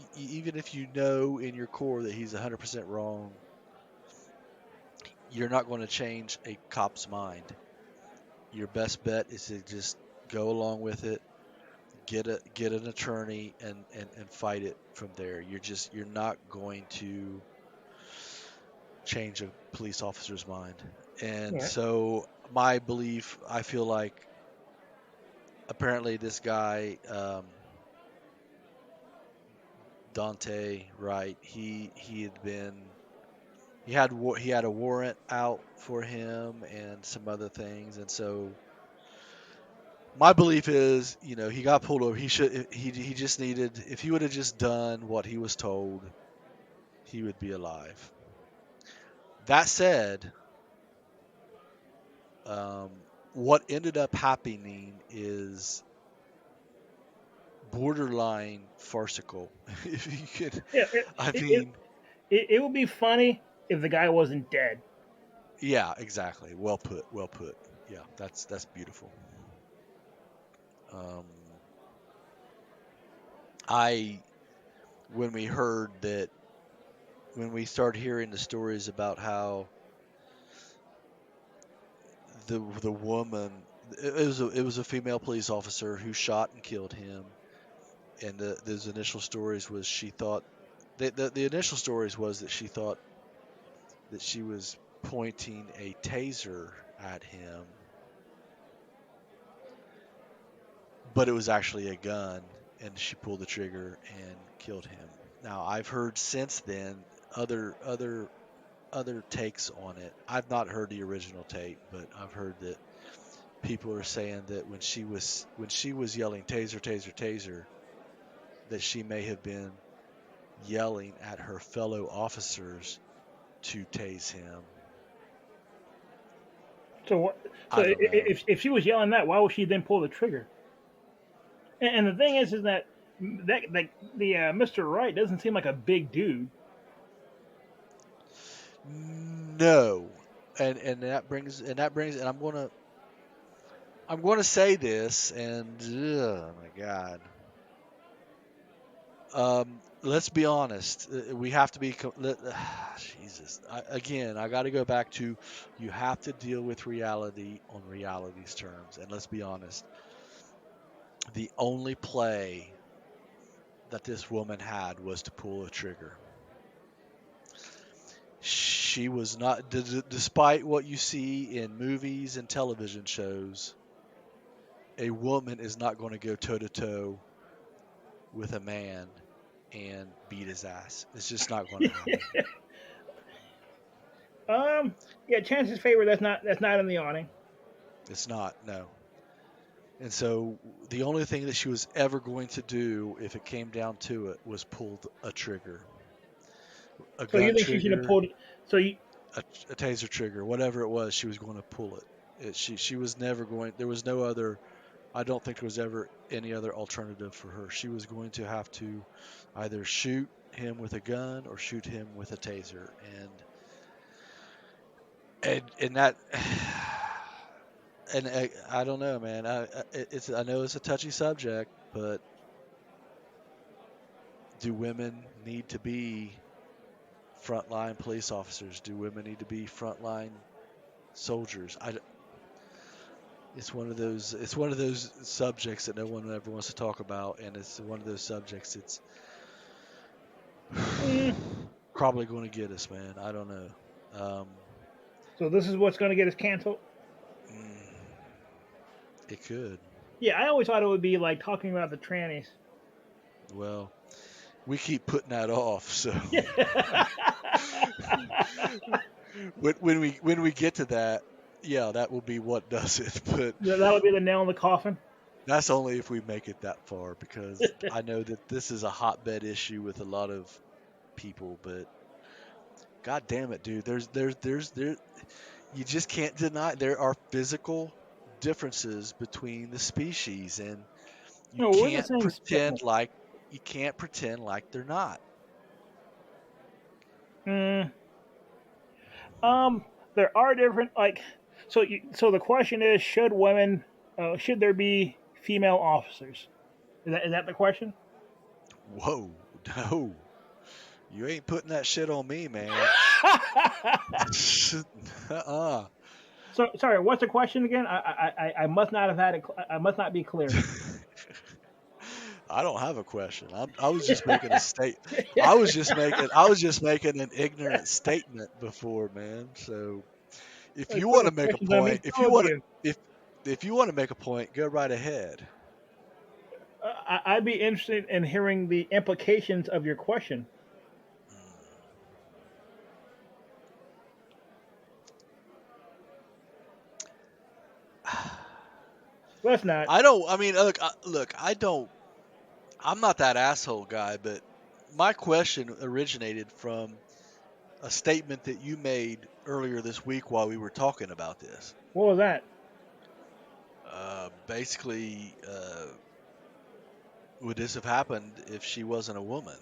know in your core that he's 100% wrong. You're not going to change a cop's mind. Your best bet is to just go along with it, get an attorney, and fight it from there. You're not going to change a police officer's mind. And so my belief, I feel like apparently this guy, Dante Wright, he had been he had a warrant out for him and some other things, and so my belief is, he got pulled over. He just needed, if he would have just done what he was told, he would be alive. That said, what ended up happening is borderline farcical. If you could, Yeah, I it, it, mean, it would be funny if the guy wasn't dead. yeah, exactly. Well put. Well put. Yeah, that's beautiful. Um, I when we heard that when we started hearing the stories about how the woman, it was a female police officer who shot and killed him, and those initial stories was she thought the initial stories was that she thought that she was pointing a taser at him, but it was actually a gun, and she pulled the trigger and killed him. Now I've heard since then other takes on it. I've not heard the original tape, but I've heard that people are saying that when she was yelling taser, taser, taser, that she may have been yelling at her fellow officers to tase him. So what? So I don't know. if she was yelling that, why would she then pull the trigger? And the thing is that like the Mr. Wright doesn't seem like a big dude. No, and and I'm gonna say this, and oh my god, let's be honest. We have to be Jesus. Again, I got to go back to, you have to deal with reality on reality's terms, and let's be honest. The only play that this woman had was to pull a trigger. She was not, despite what you see in movies and television shows, a woman is not going to go toe to toe with a man and beat his ass. It's just not going to happen. Yeah, chances favor that's not in the awning. It's not, no. And so the only thing that she was ever going to do, if it came down to it, was pull a trigger, a So you gun think she should have trigger, pulled? So you a taser trigger, whatever it was, she was going to pull it. She was never going. There was no other. I don't think there was ever any other alternative for her. She was going to have to either shoot him with a gun or shoot him with a taser, and that. And I don't know, man. I know it's a touchy subject, but do women need to be frontline police officers? Do women need to be frontline soldiers? It's one of those. It's one of those subjects that no one ever wants to talk about, and it's one of those subjects. It's probably going to get us, man. I don't know. So this is what's going to get us canceled. It could. Yeah, I always thought it would be like talking about the trannies. Well, we keep putting that off, so when we get to that, yeah, that will be what does it. But That'll be the nail in the coffin. that's only if we make it that far, because I know that this is a hotbed issue with a lot of people. But God damn it, dude, there. You just can't deny there are physical differences between the species, and No, we're the same species. you can't pretend like they're not. There are different like so the question is, should women should there be female officers? Is that the question? Whoa, no, you ain't putting that shit on me, man. So sorry, what's the question again? I must not have had it. I must not be clear. I don't have a question. I was just making a state. I was just making an ignorant statement before, man. So if you want to make a point, if you want to make a point, go right ahead. I'd be interested in hearing the implications of your question. Let's not. I don't. I mean, look. I don't. I'm not that asshole guy, but my question originated from a statement that you made earlier this week while we were talking about this. What was that? Basically, would this have happened if she wasn't a woman?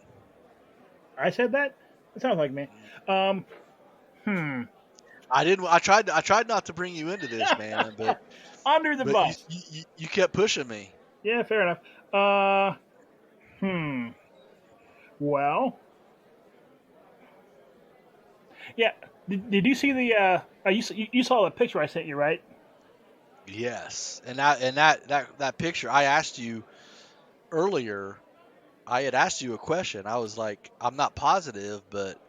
I said that. It sounds like me. I didn't. I tried not to bring you into this, man, but Under the bus. You kept pushing me. Yeah, fair enough. Well, yeah. Did you see the? You saw the picture I sent you, right? Yes, and that picture. I asked you earlier. I had asked you a question. I was like, I'm not positive, but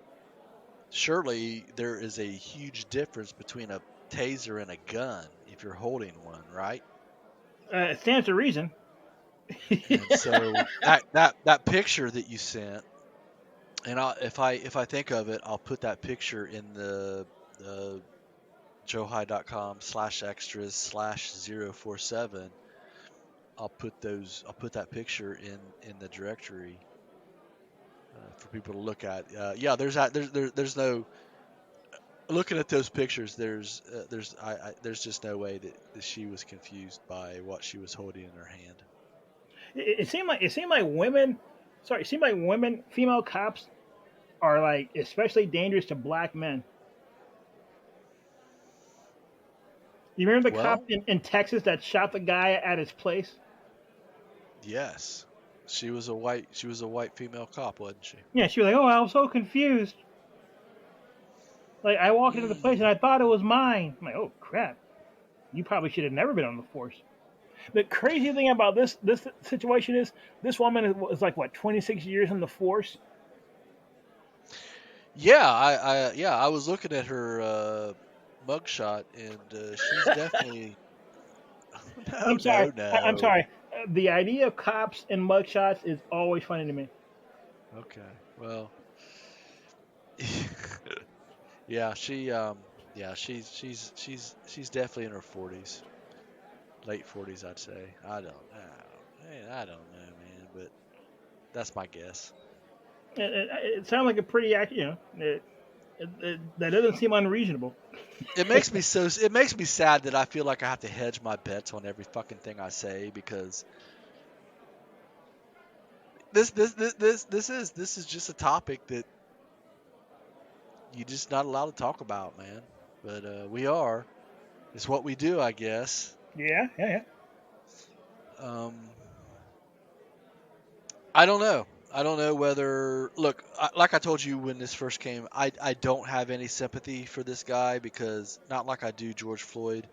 surely there is a huge difference between a taser and a gun if you're holding one, right? It stands to reason. And so that picture that you sent, and if I think of it, I'll put that picture in the joehigh.com/extras/047. I'll put that picture in the directory for people to look at. Yeah, there's no looking at those pictures. There's just no way that she was confused by what she was holding in her hand. It seemed like women. Sorry, it seemed like female cops, are like especially dangerous to black men. You remember the cop in Texas that shot the guy at his place? Yes, she was a white female cop, wasn't she? Yeah, she was like, "Oh, I was so confused. Like I walked into the place and I thought it was mine." I'm like, "Oh crap! You probably should have never been on the force." The crazy thing about this situation is this woman is like what 26 years in the force. Yeah, I was looking at her mugshot, and she's definitely. I'm sorry. No. I'm sorry. The idea of cops and mugshots is always funny to me. Okay, well, yeah, she's definitely in her 40s, late 40s, I'd say. I don't know, man, but that's my guess. It sounds like a pretty that doesn't seem unreasonable. It makes me sad that I feel like I have to hedge my bets on every fucking thing I say because this is just a topic that you're just not allowed to talk about, man. But we are. It's what we do, I guess. Yeah. I don't know. I don't know whether. Look, like I told you when this first came, I don't have any sympathy for this guy because not like I do George Floyd.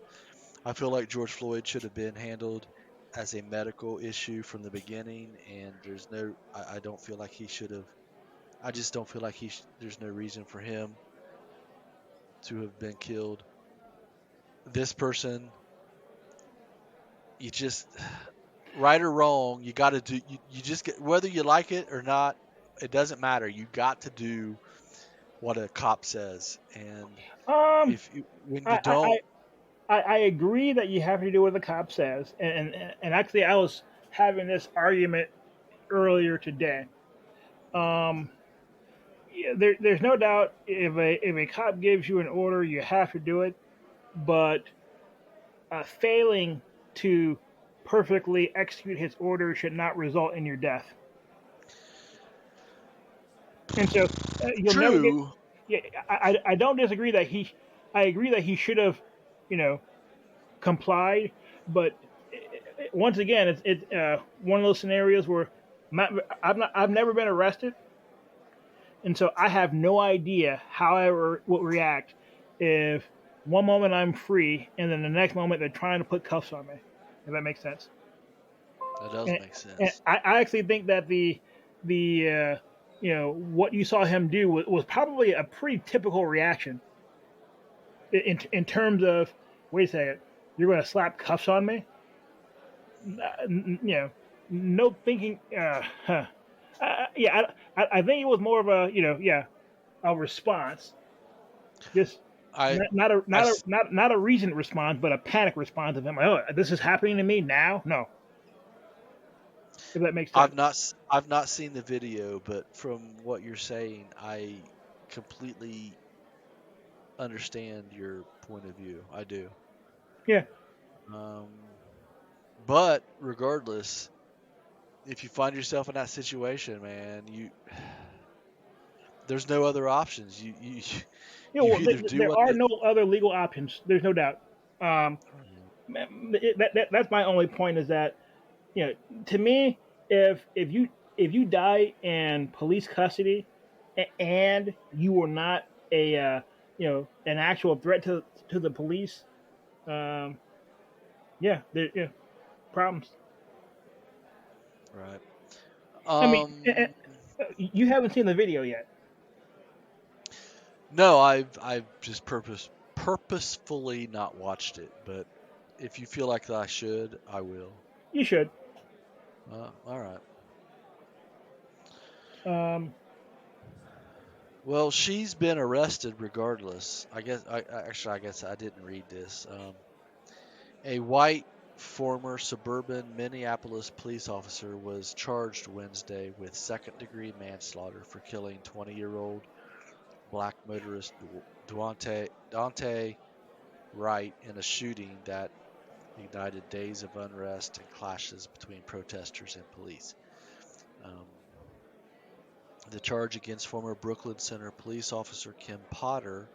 I feel like George Floyd should have been handled as a medical issue from the beginning, and I don't feel like he should have. I just don't feel like there's no reason for him to have been killed. This person, you just, right or wrong, you got to do. You just get, whether you like it or not, it doesn't matter. You got to do what a cop says, and when you don't. I agree that you have to do what the cop says, and actually I was having this argument earlier today. There's no doubt if a cop gives you an order, you have to do it, but failing to perfectly execute his order should not result in your death. And so you'll never get. Yeah, I don't disagree that I agree that he should have, complied, but once again, it's one of those scenarios where I've never been arrested, and so I have no idea how I would react if one moment I'm free and then the next moment they're trying to put cuffs on me. If that makes sense. That does make sense. And I actually think that the what you saw him do was probably a pretty typical reaction. In terms of, wait a second, you're going to slap cuffs on me? No thinking. I think it was more of a a response. Just Not a reasoned response, but a panic response of him. Like, oh, this is happening to me now. No, if that makes sense. I've not seen the video, but from what you're saying, I completely understand your point of view. I do. Yeah. But regardless, if you find yourself in that situation, man, there's no other options. You either do there what are no other legal options. There's no doubt. That's my only point. Is that to me, if you die in police custody and you were not an actual threat to the police, there problems. Right. I mean, you haven't seen the video yet. No, I've just purposefully not watched it. But if you feel like I should, I will. You should. All right. Well, she's been arrested regardless. I guess I didn't read this. A white former suburban Minneapolis police officer was charged Wednesday with second-degree manslaughter for killing 20-year-old black motorist Dante Wright in a shooting that ignited days of unrest and clashes between protesters and police. The charge against former Brooklyn Center police officer Kim Potter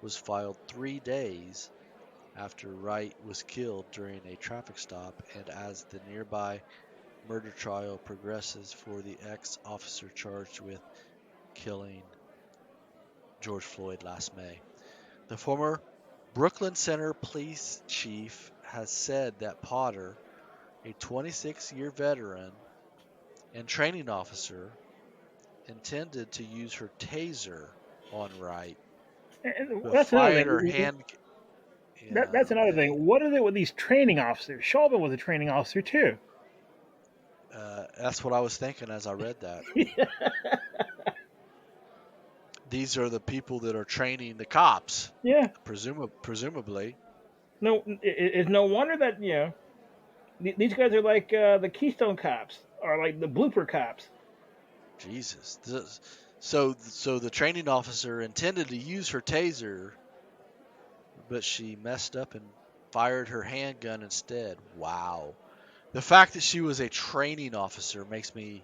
was filed 3 days after Wright was killed during a traffic stop and as the nearby murder trial progresses for the ex-officer charged with killing George Floyd last May. The former Brooklyn Center police chief has said that Potter, a 26-year veteran and training officer, intended to use her taser on Wright, but fired her hand. That's another thing. What is it with these training officers? Chauvin was a training officer too. That's what I was thinking as I read that. These are the people that are training the cops. Yeah. Presumably. No, it's no wonder that these guys are like the Keystone Cops or like the Blooper Cops. Jesus. So the training officer intended to use her taser, but she messed up and fired her handgun instead. Wow. The fact that she was a training officer makes me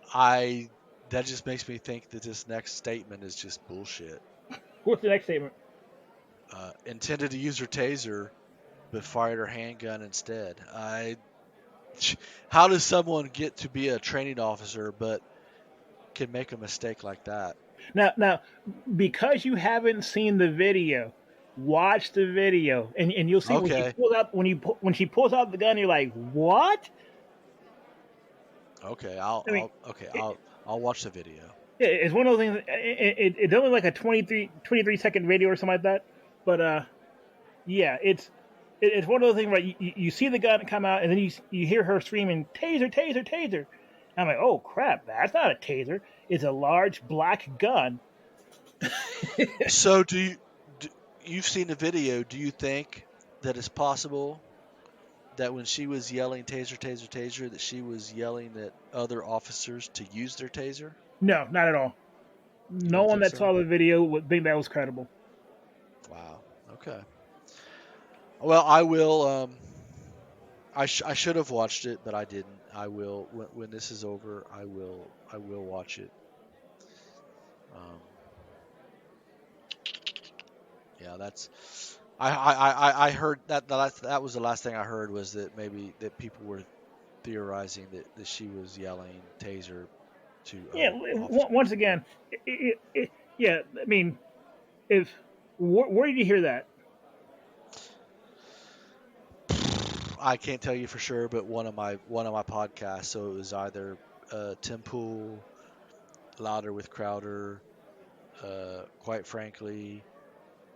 think that this next statement is just bullshit. What's the next statement? Intended to use her taser, but fired her handgun instead. How does someone get to be a training officer but can make a mistake like that? Now, because you haven't seen the video, watch the video, and you'll see when she pulls out the gun, you're like, what? Okay, I'll watch the video. Yeah, it's one of those things. It's only like a 23 second video or something like that. But yeah, it's one of those things where you see the gun come out and then you hear her screaming, taser, taser, taser. I'm like, oh crap, that's not a taser. It's a large black gun. So you've seen the video, do you think that it's possible that when she was yelling taser, taser, taser, that she was yelling at other officers to use their taser? No, not at all. No one that saw the video would think that was credible. Wow. Okay. Well, I will. I should have watched it, but I didn't. I will when this is over. I will watch it. Yeah, that's. I heard that was the last thing I heard was that maybe that people were theorizing that she was yelling taser to. Yeah. Once again, yeah. I mean, where did you hear that? I can't tell you for sure, but one of my podcasts. So it was either Tim Pool, Louder with Crowder, quite frankly,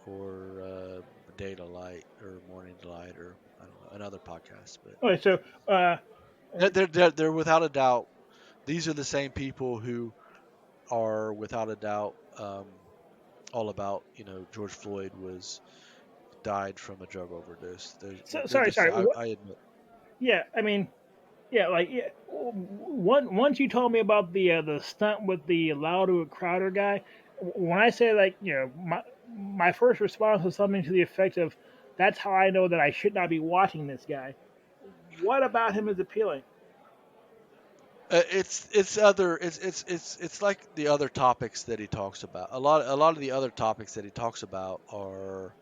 or Data Light or Morning Delight or I don't know, another podcast. But okay, so they're without a doubt. These are the same people who are without a doubt all about George Floyd was died from a drug overdose. So, They're sorry, just sorry. What? I admit. Yeah, I mean, yeah, like yeah. Once you told me about the stunt with the Louder Crowder guy, when I say like my first response was something to the effect of, "That's how I know that I should not be watching this guy." What about him is appealing? It's like the other topics that he talks about. A lot of the other topics that he talks about are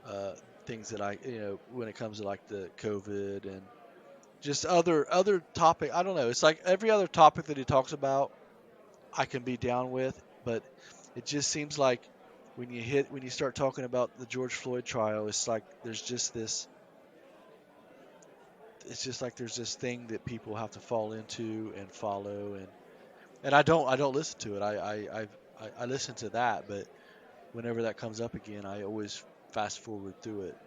uh, things that when it comes to like the COVID and just other topic. I don't know. It's like every other topic that he talks about, I can be down with, but it just seems like when you start talking about the George Floyd trial, it's like there's just this. It's just like there's this thing that people have to fall into and follow, and I don't listen to it. I listen to that, but whenever that comes up again, I always fast forward through it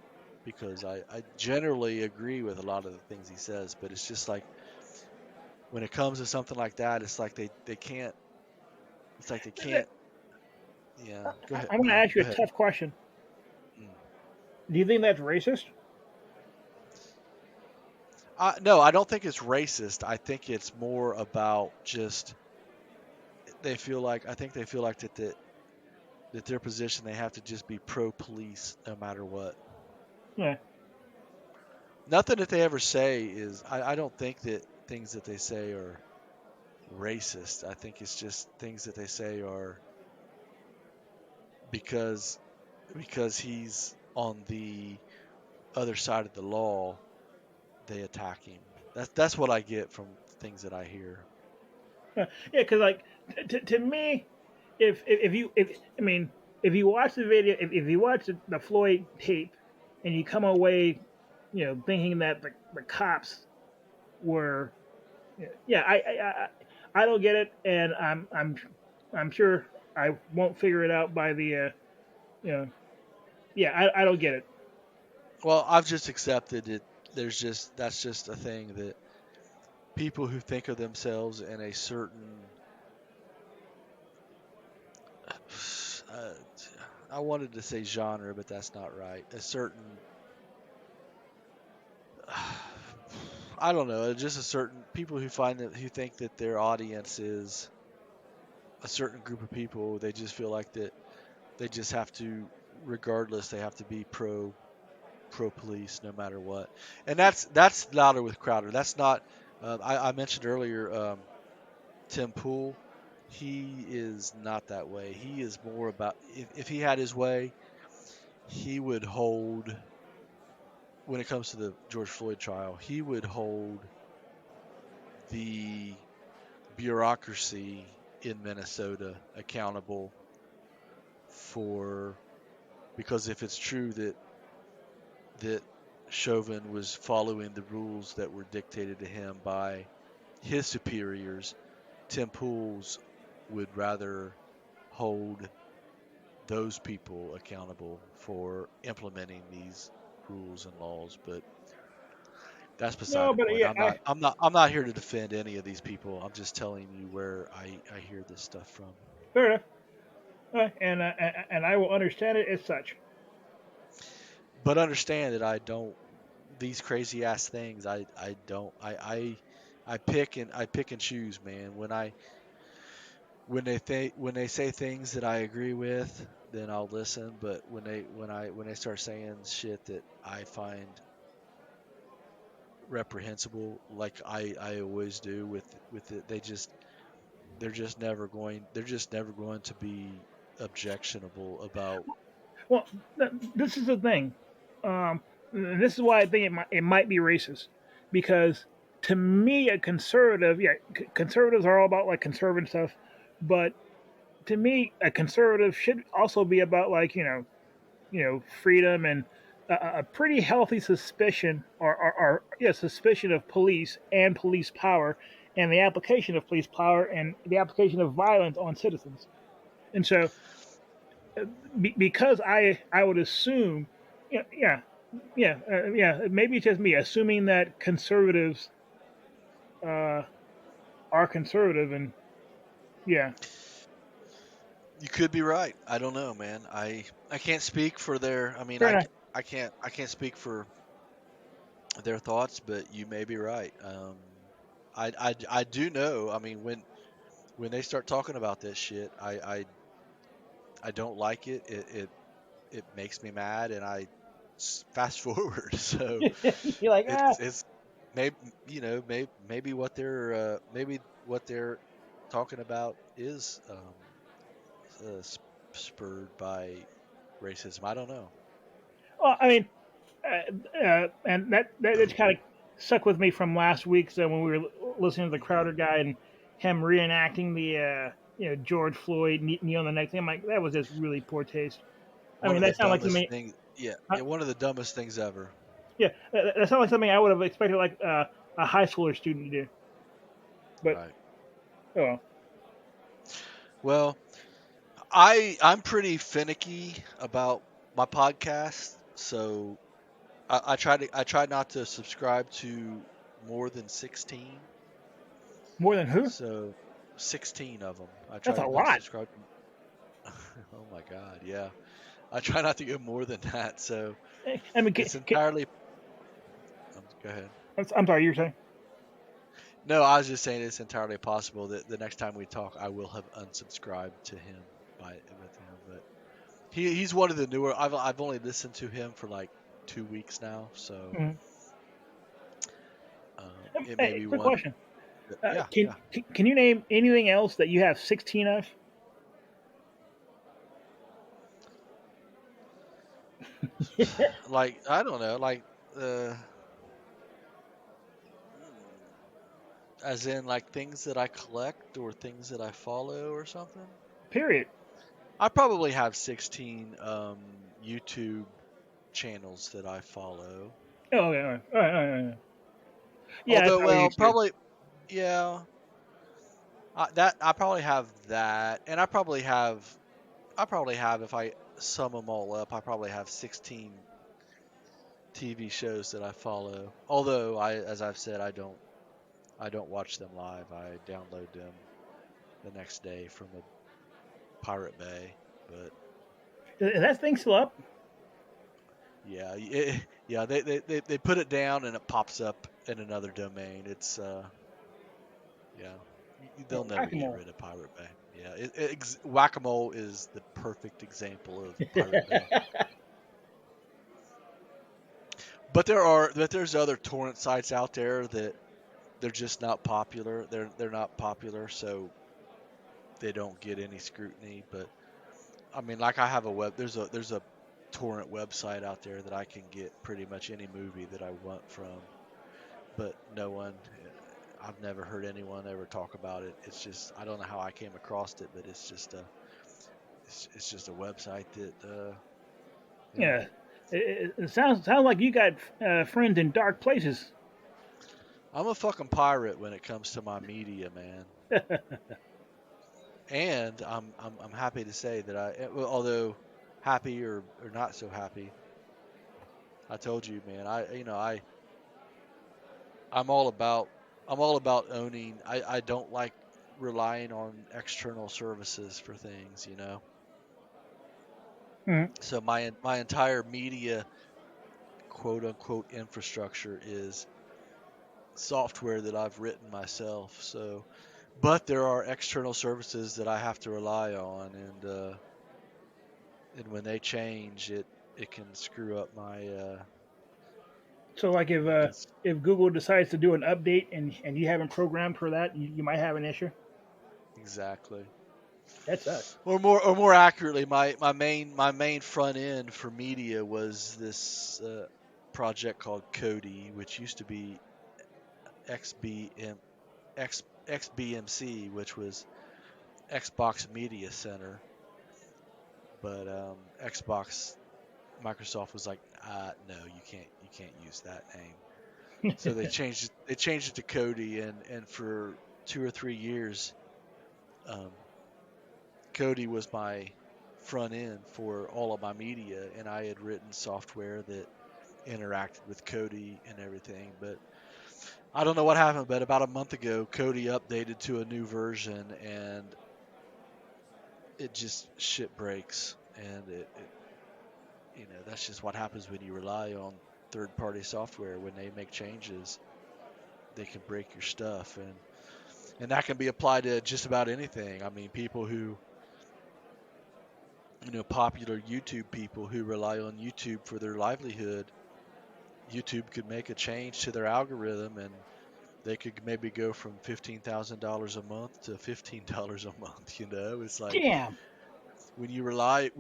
because I generally agree with a lot of the things he says, but it's just like when it comes to something like that, it's like they can't. It's like they can't. Yeah. Go ahead. I'm going to Yeah. ask you Go a ahead. tough question. Mm. Do you think that's racist? No, I don't think it's racist. I think it's more about just I think they feel like that their position they have to just be pro police no matter what. Yeah. Nothing that they ever say is I don't think that things that they say are racist. I think it's just things that they say are because he's on the other side of the law, they attack him. That's what I get from things that I hear. Yeah, because like to me, if I mean if you watch the video, if you watch the Floyd tape, and you come away, thinking that the cops were, yeah, I don't get it, and I'm sure I won't figure it out by you know, yeah, I don't get it. Well, I've just accepted it. That's just a thing that people who think of themselves in a certain uh, I wanted to say genre, but that's not right. A certain I don't know, just a certain people who think that their audience is a certain group of people. They just feel like that they just have to, regardless, they have to be pro police no matter what. And that's louder with Crowder. That's not. I mentioned earlier Tim Pool. He is not that way. He is more about if he had his way, he would hold. When it comes to the George Floyd trial, he would hold the bureaucracy in Minnesota accountable for because if it's true that Chauvin was following the rules that were dictated to him by his superiors, Tim Pools would rather hold those people accountable for implementing these rules and laws. But that's beside No, the but point. yeah, I'm not here to defend any of these people. I'm just telling you where I hear this stuff from. fair enough, and I will understand it as such. But understand that I don't these crazy ass things. I don't I pick and choose, man. When they say things that I agree with, then I'll listen. But when they start saying shit that I find reprehensible, like I always do with it, they're just never going to be objectionable about. Well, this is the thing. And this is why I think it might be racist, because to me, a conservative, yeah, conservatives are all about like conservative stuff, but to me, a conservative should also be about like freedom and a pretty healthy suspicion or yeah, suspicion of police and police power and the application of police power and the application of violence on citizens. And so because I would assume, yeah, yeah, maybe it's just me assuming that conservatives uh, are conservative, and yeah, You could be right. I don't know, man. I can't speak for their. I mean, Fair enough. I can't speak for their thoughts, but you may be right. I do know. I mean, when they start talking about this shit, I don't like it. It makes me mad, and I fast forward. So You're like, it's maybe maybe maybe what they're talking about is spurred by racism. I don't know. Well, I mean, and that kind of stuck with me from last week. So when we were listening to the Crowder guy and him reenacting the George Floyd knee on the neck thing, I'm like, that was just really poor taste. I One mean, of the that sounded like dumbest something. things. Yeah, Uh, yeah, one of the dumbest things ever. yeah, that sounded like something I would have expected like a high schooler student to do. But Right. oh well. Well, I'm pretty finicky about my podcast, so I try not to subscribe to more than 16. More than who? So 16 of them. I That's try a to not lot. subscribe. Oh my God, yeah. I try not to go more than that. So I mean, it's entirely. Go ahead. I'm sorry, you're saying. No, I was just saying it's entirely possible that the next time we talk, I will have unsubscribed to him with him. But he's one of the newer. I've only listened to him for like 2 weeks now, so Mhm. it may Hey, be quick one. question. Yeah, Can yeah. can you name anything else that you have 16 of? Like I don't know, like as in like things that I collect or things that I follow or something. Period. I probably have 16 YouTube channels that I follow. Oh, okay, all right, all right, all right. Yeah, that's Although, probably well, you too. probably, yeah, that I probably have that, and I probably have if I sum them all up, I probably have 16 TV shows that I follow. Although as I've said, I don't watch them live. I download them the next day from a Pirate Bay. But Is that thing still up? yeah, yeah, they put it down and it pops up in another domain. It's yeah, they'll never get Whack-a-mole. rid of Pirate Bay. Yeah, Whack-A-Mole is the perfect example of Pirate Bay. But there's other torrent sites out there that they're just not popular. They're not popular, so they don't get any scrutiny. But I mean, like I have there's a torrent website out there that I can get pretty much any movie that I want from. But I've never heard anyone ever talk about it. It's just I don't know how I came across it, but it's just a website that Yeah. It sounds like you got friends in dark places. I'm a fucking pirate when it comes to my media, man. And I'm happy to say that although happy or not so happy, I told you, man. I'm all about owning. I don't like relying on external services for things, you know. Mhm. So my entire media quote unquote infrastructure is software that I've written myself. So, but there are external services that I have to rely on, and when they change, it can screw up my. So, like, It can, if Google decides to do an update and you haven't programmed for that, you might have an issue. exactly. That sucks. Or more accurately, my main front end for media was this project called Kodi, which used to be XBM XBMC, which was Xbox Media Center, but Microsoft was like, no, you can't use that name. So they changed it to Kodi, and for 2 or 3 years, um, Kodi was my front end for all of my media, and I had written software that interacted with Kodi and everything. But I don't know what happened, but about a month ago, Kodi updated to a new version, and it just shit breaks, and that's just what happens when you rely on third-party software. When they make changes, they can break your stuff, and that can be applied to just about anything. I mean, people who, popular YouTube people who rely on YouTube for their livelihood, YouTube could make a change to their algorithm, and they could maybe go from $15,000 a month to $15 a month. It's like Damn. when you rely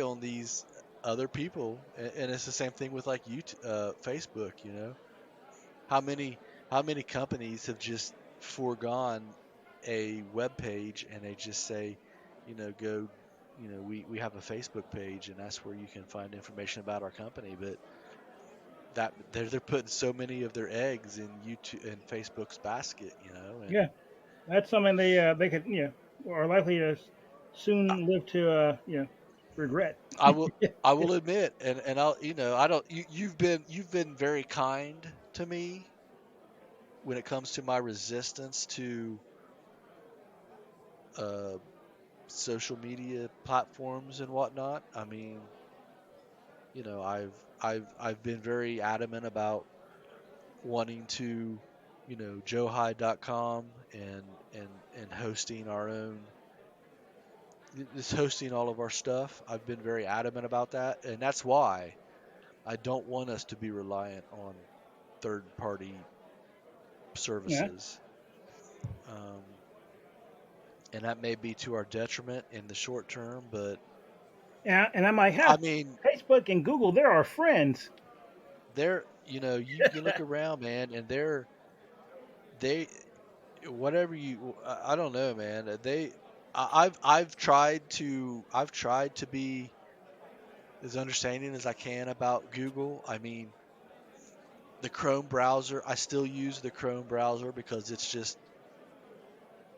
on these other people, and it's the same thing with like YouTube, Facebook. How many companies have just foregone a web page, and they just say, go, we have a Facebook page, and that's where you can find information about our company. But that they're putting so many of their eggs in YouTube and Facebook's basket, and Yeah, that's something they could are likely to soon live to regret. I will admit, and I'll, I don't, you've been very kind to me when it comes to my resistance to uh, social media platforms and whatnot. I mean, I've been very adamant about wanting to, joehide.com and hosting our own, just hosting all of our stuff. I've been very adamant about that, and that's why I don't want us to be reliant on third-party Yeah. services. And that may be to our detriment in the short term, but Yeah, and I might I have mean, Facebook and Google. They're our friends. you look around, man, and they whatever I don't know, man. I've tried to be as understanding as I can about Google. I mean, the Chrome browser, I still use the Chrome browser because it's just,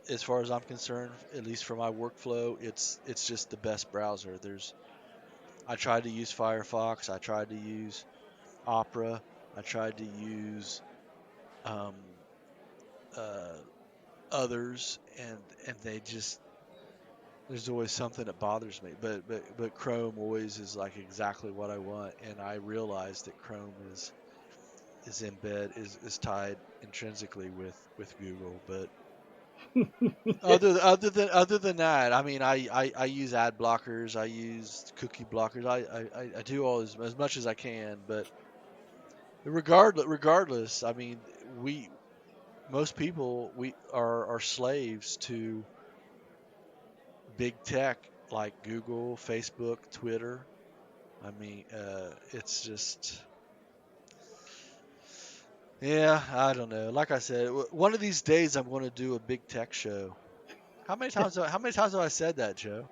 as far as I'm concerned, at least for my workflow, it's just the best browser. I tried to use Firefox, I tried to use Opera, I tried to use um, uh, others, and they just, there's always something that bothers me. But Chrome always is like exactly what I want, and I realize that Chrome is tied intrinsically with Google. But other than that, I mean, I use ad blockers, I use cookie blockers, I do all as much as I can. But regardless, I mean, most people we are slaves to big tech like Google, Facebook, Twitter. I mean, it's just, yeah, I don't know. Like I said, one of these days I'm going to do a big tech show. How many times have I said that, Joe?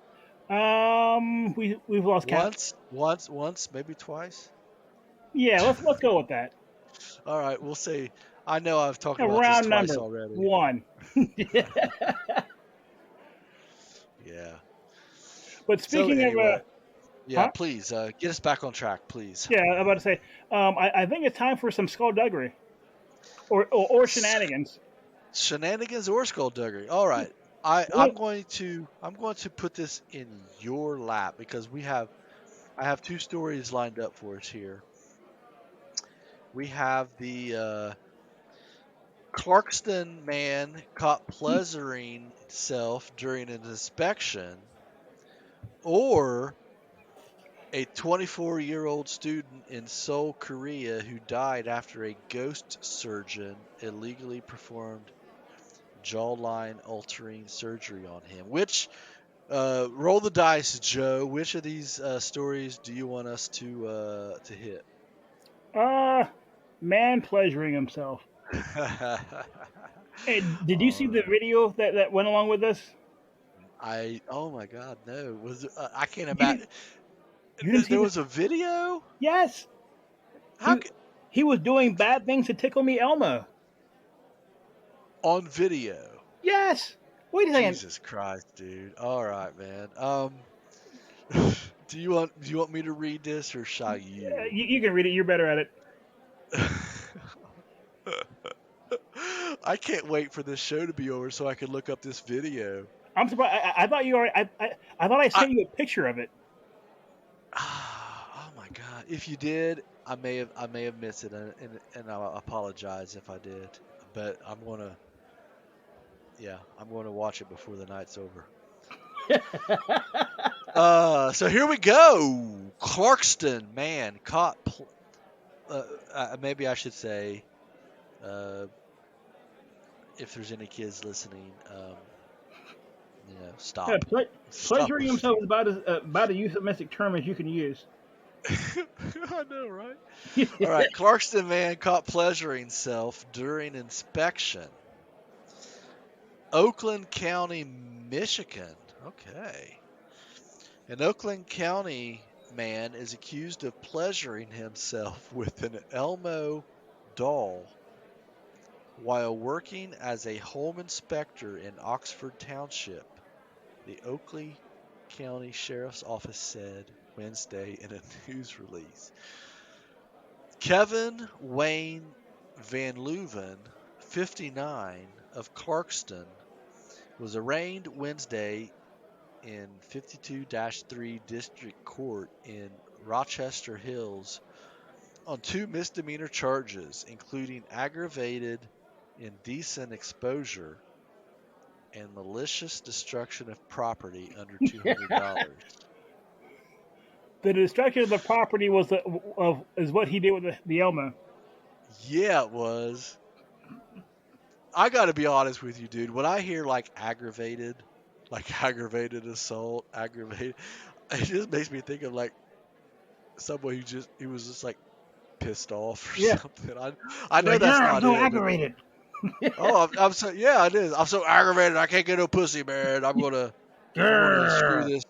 We've lost count. Once, maybe twice. Yeah, let's go with that. All right, we'll see. I know I've talked A about this round twice number already. 1. Yeah. But So speaking of anyway, yeah, huh? please get us back on track, please. Yeah, I'm about to say. I think it's time for some skullduggery or shenanigans. Shenanigans or skullduggery. All right. I'm going to put this in your lap because I have two stories lined up for us here. We have the Clarkston man caught pleasuring himself during an inspection, or a 24-year-old student in Seoul, Korea, who died after a ghost surgeon illegally performed jawline altering surgery on him. Which, roll the dice, Joe. Which of these stories do you want us to hit? Man pleasuring himself. Hey, did you see the video that went along with this? Oh my God, no. I can't You imagine. didn't see There this? was a video? Yes. He was doing bad things to tickle me Elmo. On video? Yes. Wait a second. Jesus Christ, dude. All right, man. Do you want me to read this, or shall you? You can read it. You're better at it. I can't wait for this show to be over so I can look up this video. I'm surprised. I thought you already. I thought I sent you a picture of it. Oh my god! If you did, I may have missed it, and I apologize if I did. But I'm gonna watch it before the night's over. So here we go. Clarkston man caught. Maybe I should say, if there's any kids listening, Yeah, stop. Stop. pleasuring himself is about a euphemistic term as you can use. I know, right? All right, Clarkston man caught pleasuring himself during inspection. Oakland County, Michigan. Okay. An Oakland County man is accused of pleasuring himself with an Elmo doll while working as a home inspector in Oxford Township, the Oakland County Sheriff's Office said Wednesday in a news release. Kevin Wayne Van Leuven, 59, of Clarkston, was arraigned Wednesday in 52-3 District Court in Rochester Hills on 2 misdemeanor charges, including aggravated indecent exposure and malicious destruction of property under $200. The destruction of the property is what he did with the Elmo. Yeah, it was. I got to be honest with you, dude. When I hear like aggravated assault, aggravated, it just makes me think of like someone he was just like pissed off or something. I know Like, that's I'm not so it. aggravated. I'm so it is. I'm so aggravated. I can't get no pussy, man. I'm gonna screw this.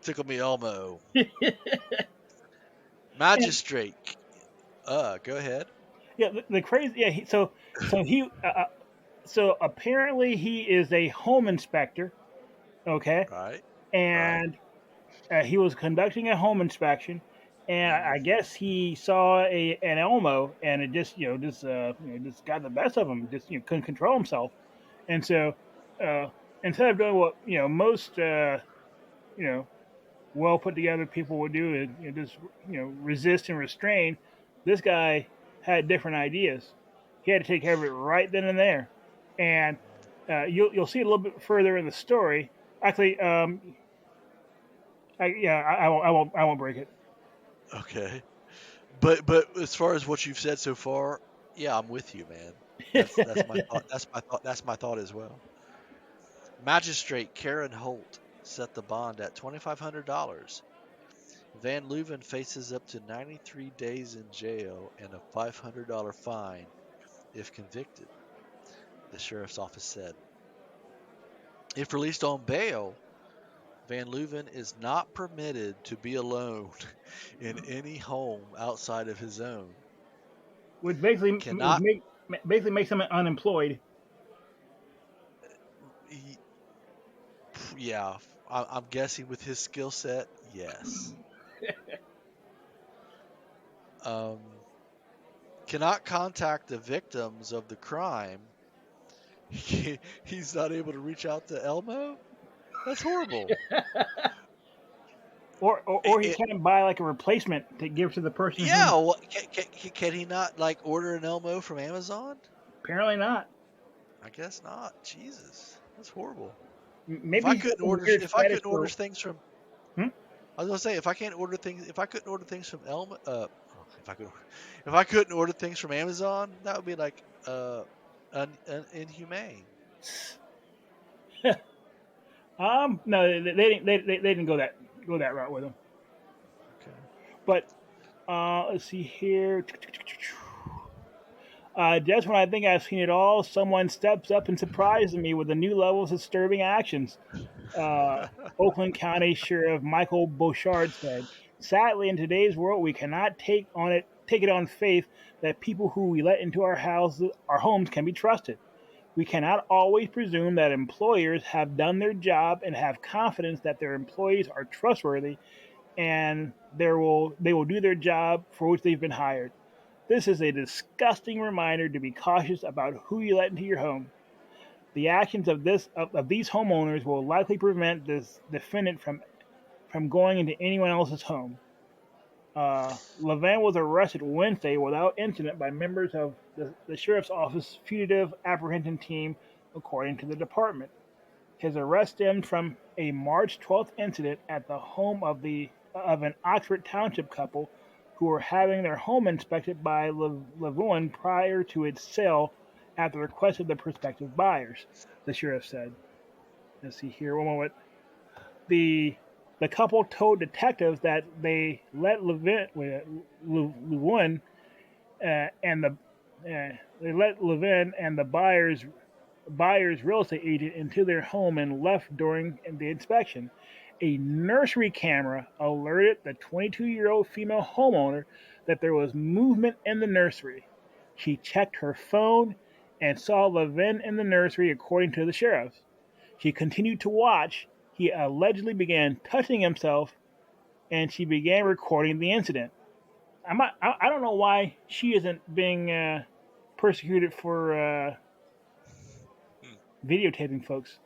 Tickle me Elmo. Magistrate. Go ahead. Yeah, the crazy. Yeah, so apparently he is a home inspector. Okay. Right. And he was conducting a home inspection, and I guess he saw an Elmo, and it just just got the best of him. Just couldn't control himself, and so instead of doing what most well put together people would do, and just resist and restrain, this guy had different ideas. He had to take care of it right then and there, and you'll see it a little bit further in the story. Actually, I won't break it. Okay. But as far as what you've said so far, yeah, I'm with you, man. That's my thought. That's my thought as well. Magistrate Karen Holt set the bond at $2,500. Van Leuven faces up to 93 days in jail and a $500 fine if convicted, the sheriff's office said. If released on bail, Van Leuven is not permitted to be alone in any home outside of his own. Which basically makes him unemployed. Yeah, I'm guessing with his skill set, yes. Cannot contact the victims of the crime. He's not able to reach out to Elmo? That's horrible. Or he can't buy like a replacement to give to the person. Yeah, well, can he not like order an Elmo from Amazon? Apparently not. I guess not. Jesus, that's horrible. Maybe if I couldn't order things from, I was gonna say if I couldn't order things from Elmo, if I couldn't order things from Amazon, that would be like inhumane. No, they didn't go that route with him. Okay. But let's see here. Just when I think I've seen it all, someone steps up and surprises me with a new level of disturbing actions. Oakland County Sheriff Michael Bouchard said, "Sadly, in today's world, we cannot take it on faith that people who we let into our homes can be trusted. We cannot always presume that employers have done their job and have confidence that their employees are trustworthy and they will do their job for which they've been hired. This is a disgusting reminder to be cautious about who you let into your home. The actions of these homeowners will likely prevent this defendant from going into anyone else's home. Levin was arrested Wednesday without incident by members of the sheriff's office fugitive apprehension team, according to the department. His arrest stemmed from a March 12th incident at the home of an Oxford Township couple who were having their home inspected by Levin prior to its sale at the request of the prospective buyers, the sheriff said. Let's see here, one moment. The couple told detectives that they let Levin and the buyer's real estate agent into their home and left during the inspection. A nursery camera alerted the 22-year-old female homeowner that there was movement in the nursery. She checked her phone and saw Levin in the nursery, according to the sheriff. She continued to watch. He allegedly began touching himself, and she began recording the incident. I don't know why she isn't being persecuted for videotaping folks.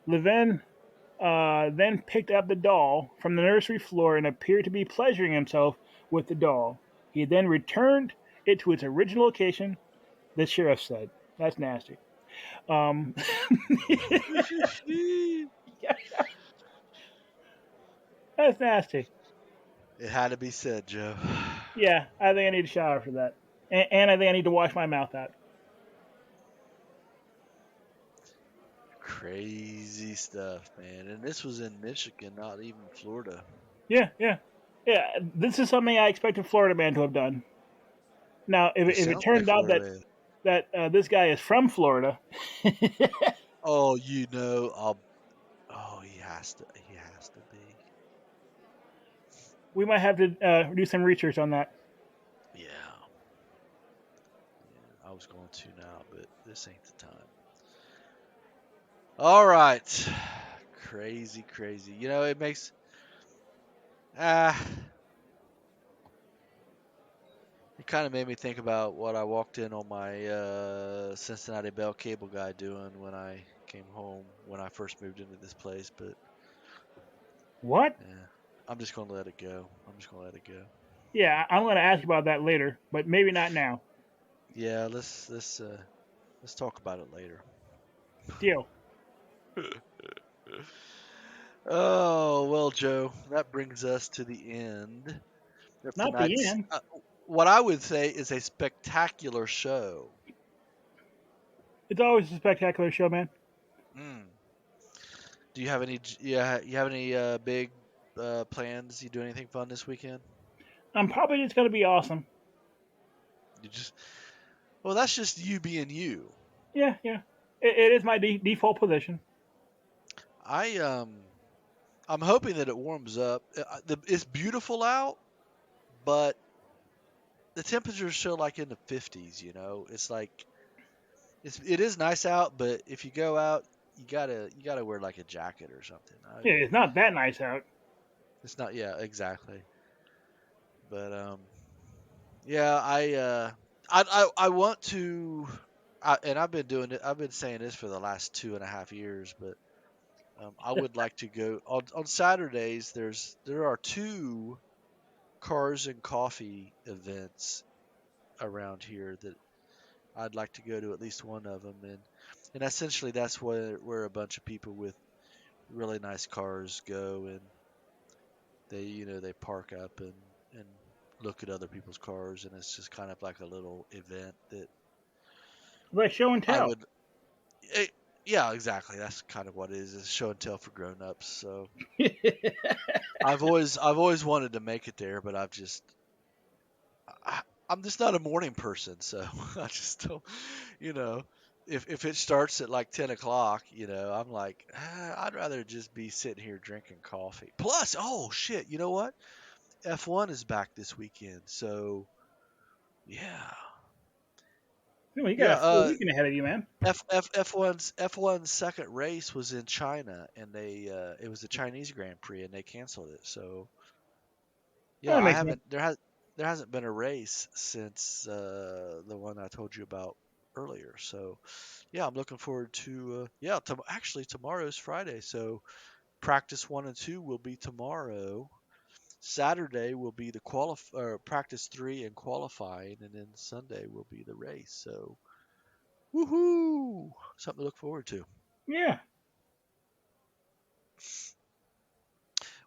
Levin then picked up the doll from the nursery floor and appeared to be pleasuring himself with the doll. He then returned it to its original location, the sheriff said. That's nasty. That's nasty. It had to be said, Joe. Yeah, I think I need a shower for that. And I think I need to wash my mouth out. Crazy stuff, man. And this was in Michigan, not even Florida. Yeah. This is something I expected Florida man to have done. Now, if it turns out that this guy is from Florida, oh, he has to be. We might have to do some research on that. Yeah, I was going to now, but this ain't the time. All right, crazy. It makes it kind of made me think about what I walked in on my Cincinnati Bell cable guy doing when I came home when I first moved into this place, but what? Yeah, I'm just gonna let it go. Yeah, I'm going to ask you about that later, but maybe not now. Yeah, let's talk about it later. Deal. Oh well, Joe, that brings us to the end of Not tonight's. the end. What I would say is a spectacular show. It's always a spectacular show, man. Do you have any? Yeah, you have any big plans? You do anything fun this weekend? I'm probably just going to be awesome. Well, that's just you being you. Yeah. It is my default position. I'm hoping that it warms up. It's beautiful out, but the temperatures show like in the 50s. It's like it is nice out, but if you go out, you gotta wear like a jacket or something. Yeah, it's not that nice out. It's not. Yeah, exactly. But yeah, I want to, and I've been doing it. I've been saying this for the last 2.5 years, but I would like to go on Saturdays. There are 2 cars and coffee events around here that I'd like to go to at least one of them, and essentially that's where a bunch of people with really nice cars go, and they park up and look at other people's cars, and it's just kind of like a little event that like show and tell. Yeah, exactly. That's kind of what it is. It's show and tell for grown-ups. So I've always wanted to make it there, but I'm just not a morning person, so I just don't. If it starts at like 10 o'clock, I'm like, I'd rather just be sitting here drinking coffee. Plus, oh shit, you know what? F1 is back this weekend, so yeah. You got a full weekend ahead of you, man. F1's second race was in China, and it was the Chinese Grand Prix, and they canceled it. So yeah, there hasn't been a race since the one I told you about earlier. So, yeah, I'm looking forward to actually tomorrow's Friday. So, practice 1 and 2 will be tomorrow. Saturday will be the practice 3 and qualifying, and then Sunday will be the race. So, woohoo! Something to look forward to. Yeah.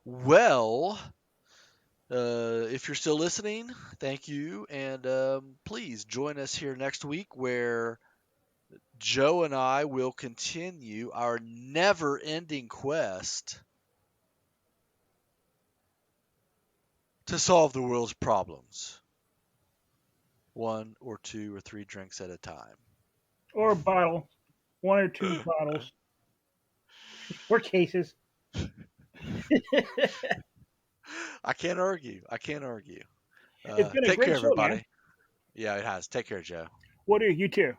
Well, if you're still listening, thank you, and please join us here next week where Joe and I will continue our never-ending quest to solve the world's problems, 1 or 2 or 3 drinks at a time. Or a bottle. 1 or 2 bottles. Or cases. I can't argue. It's been a Take great care, show, everybody. man. Yeah, it has. Take care, Joe. What do you too?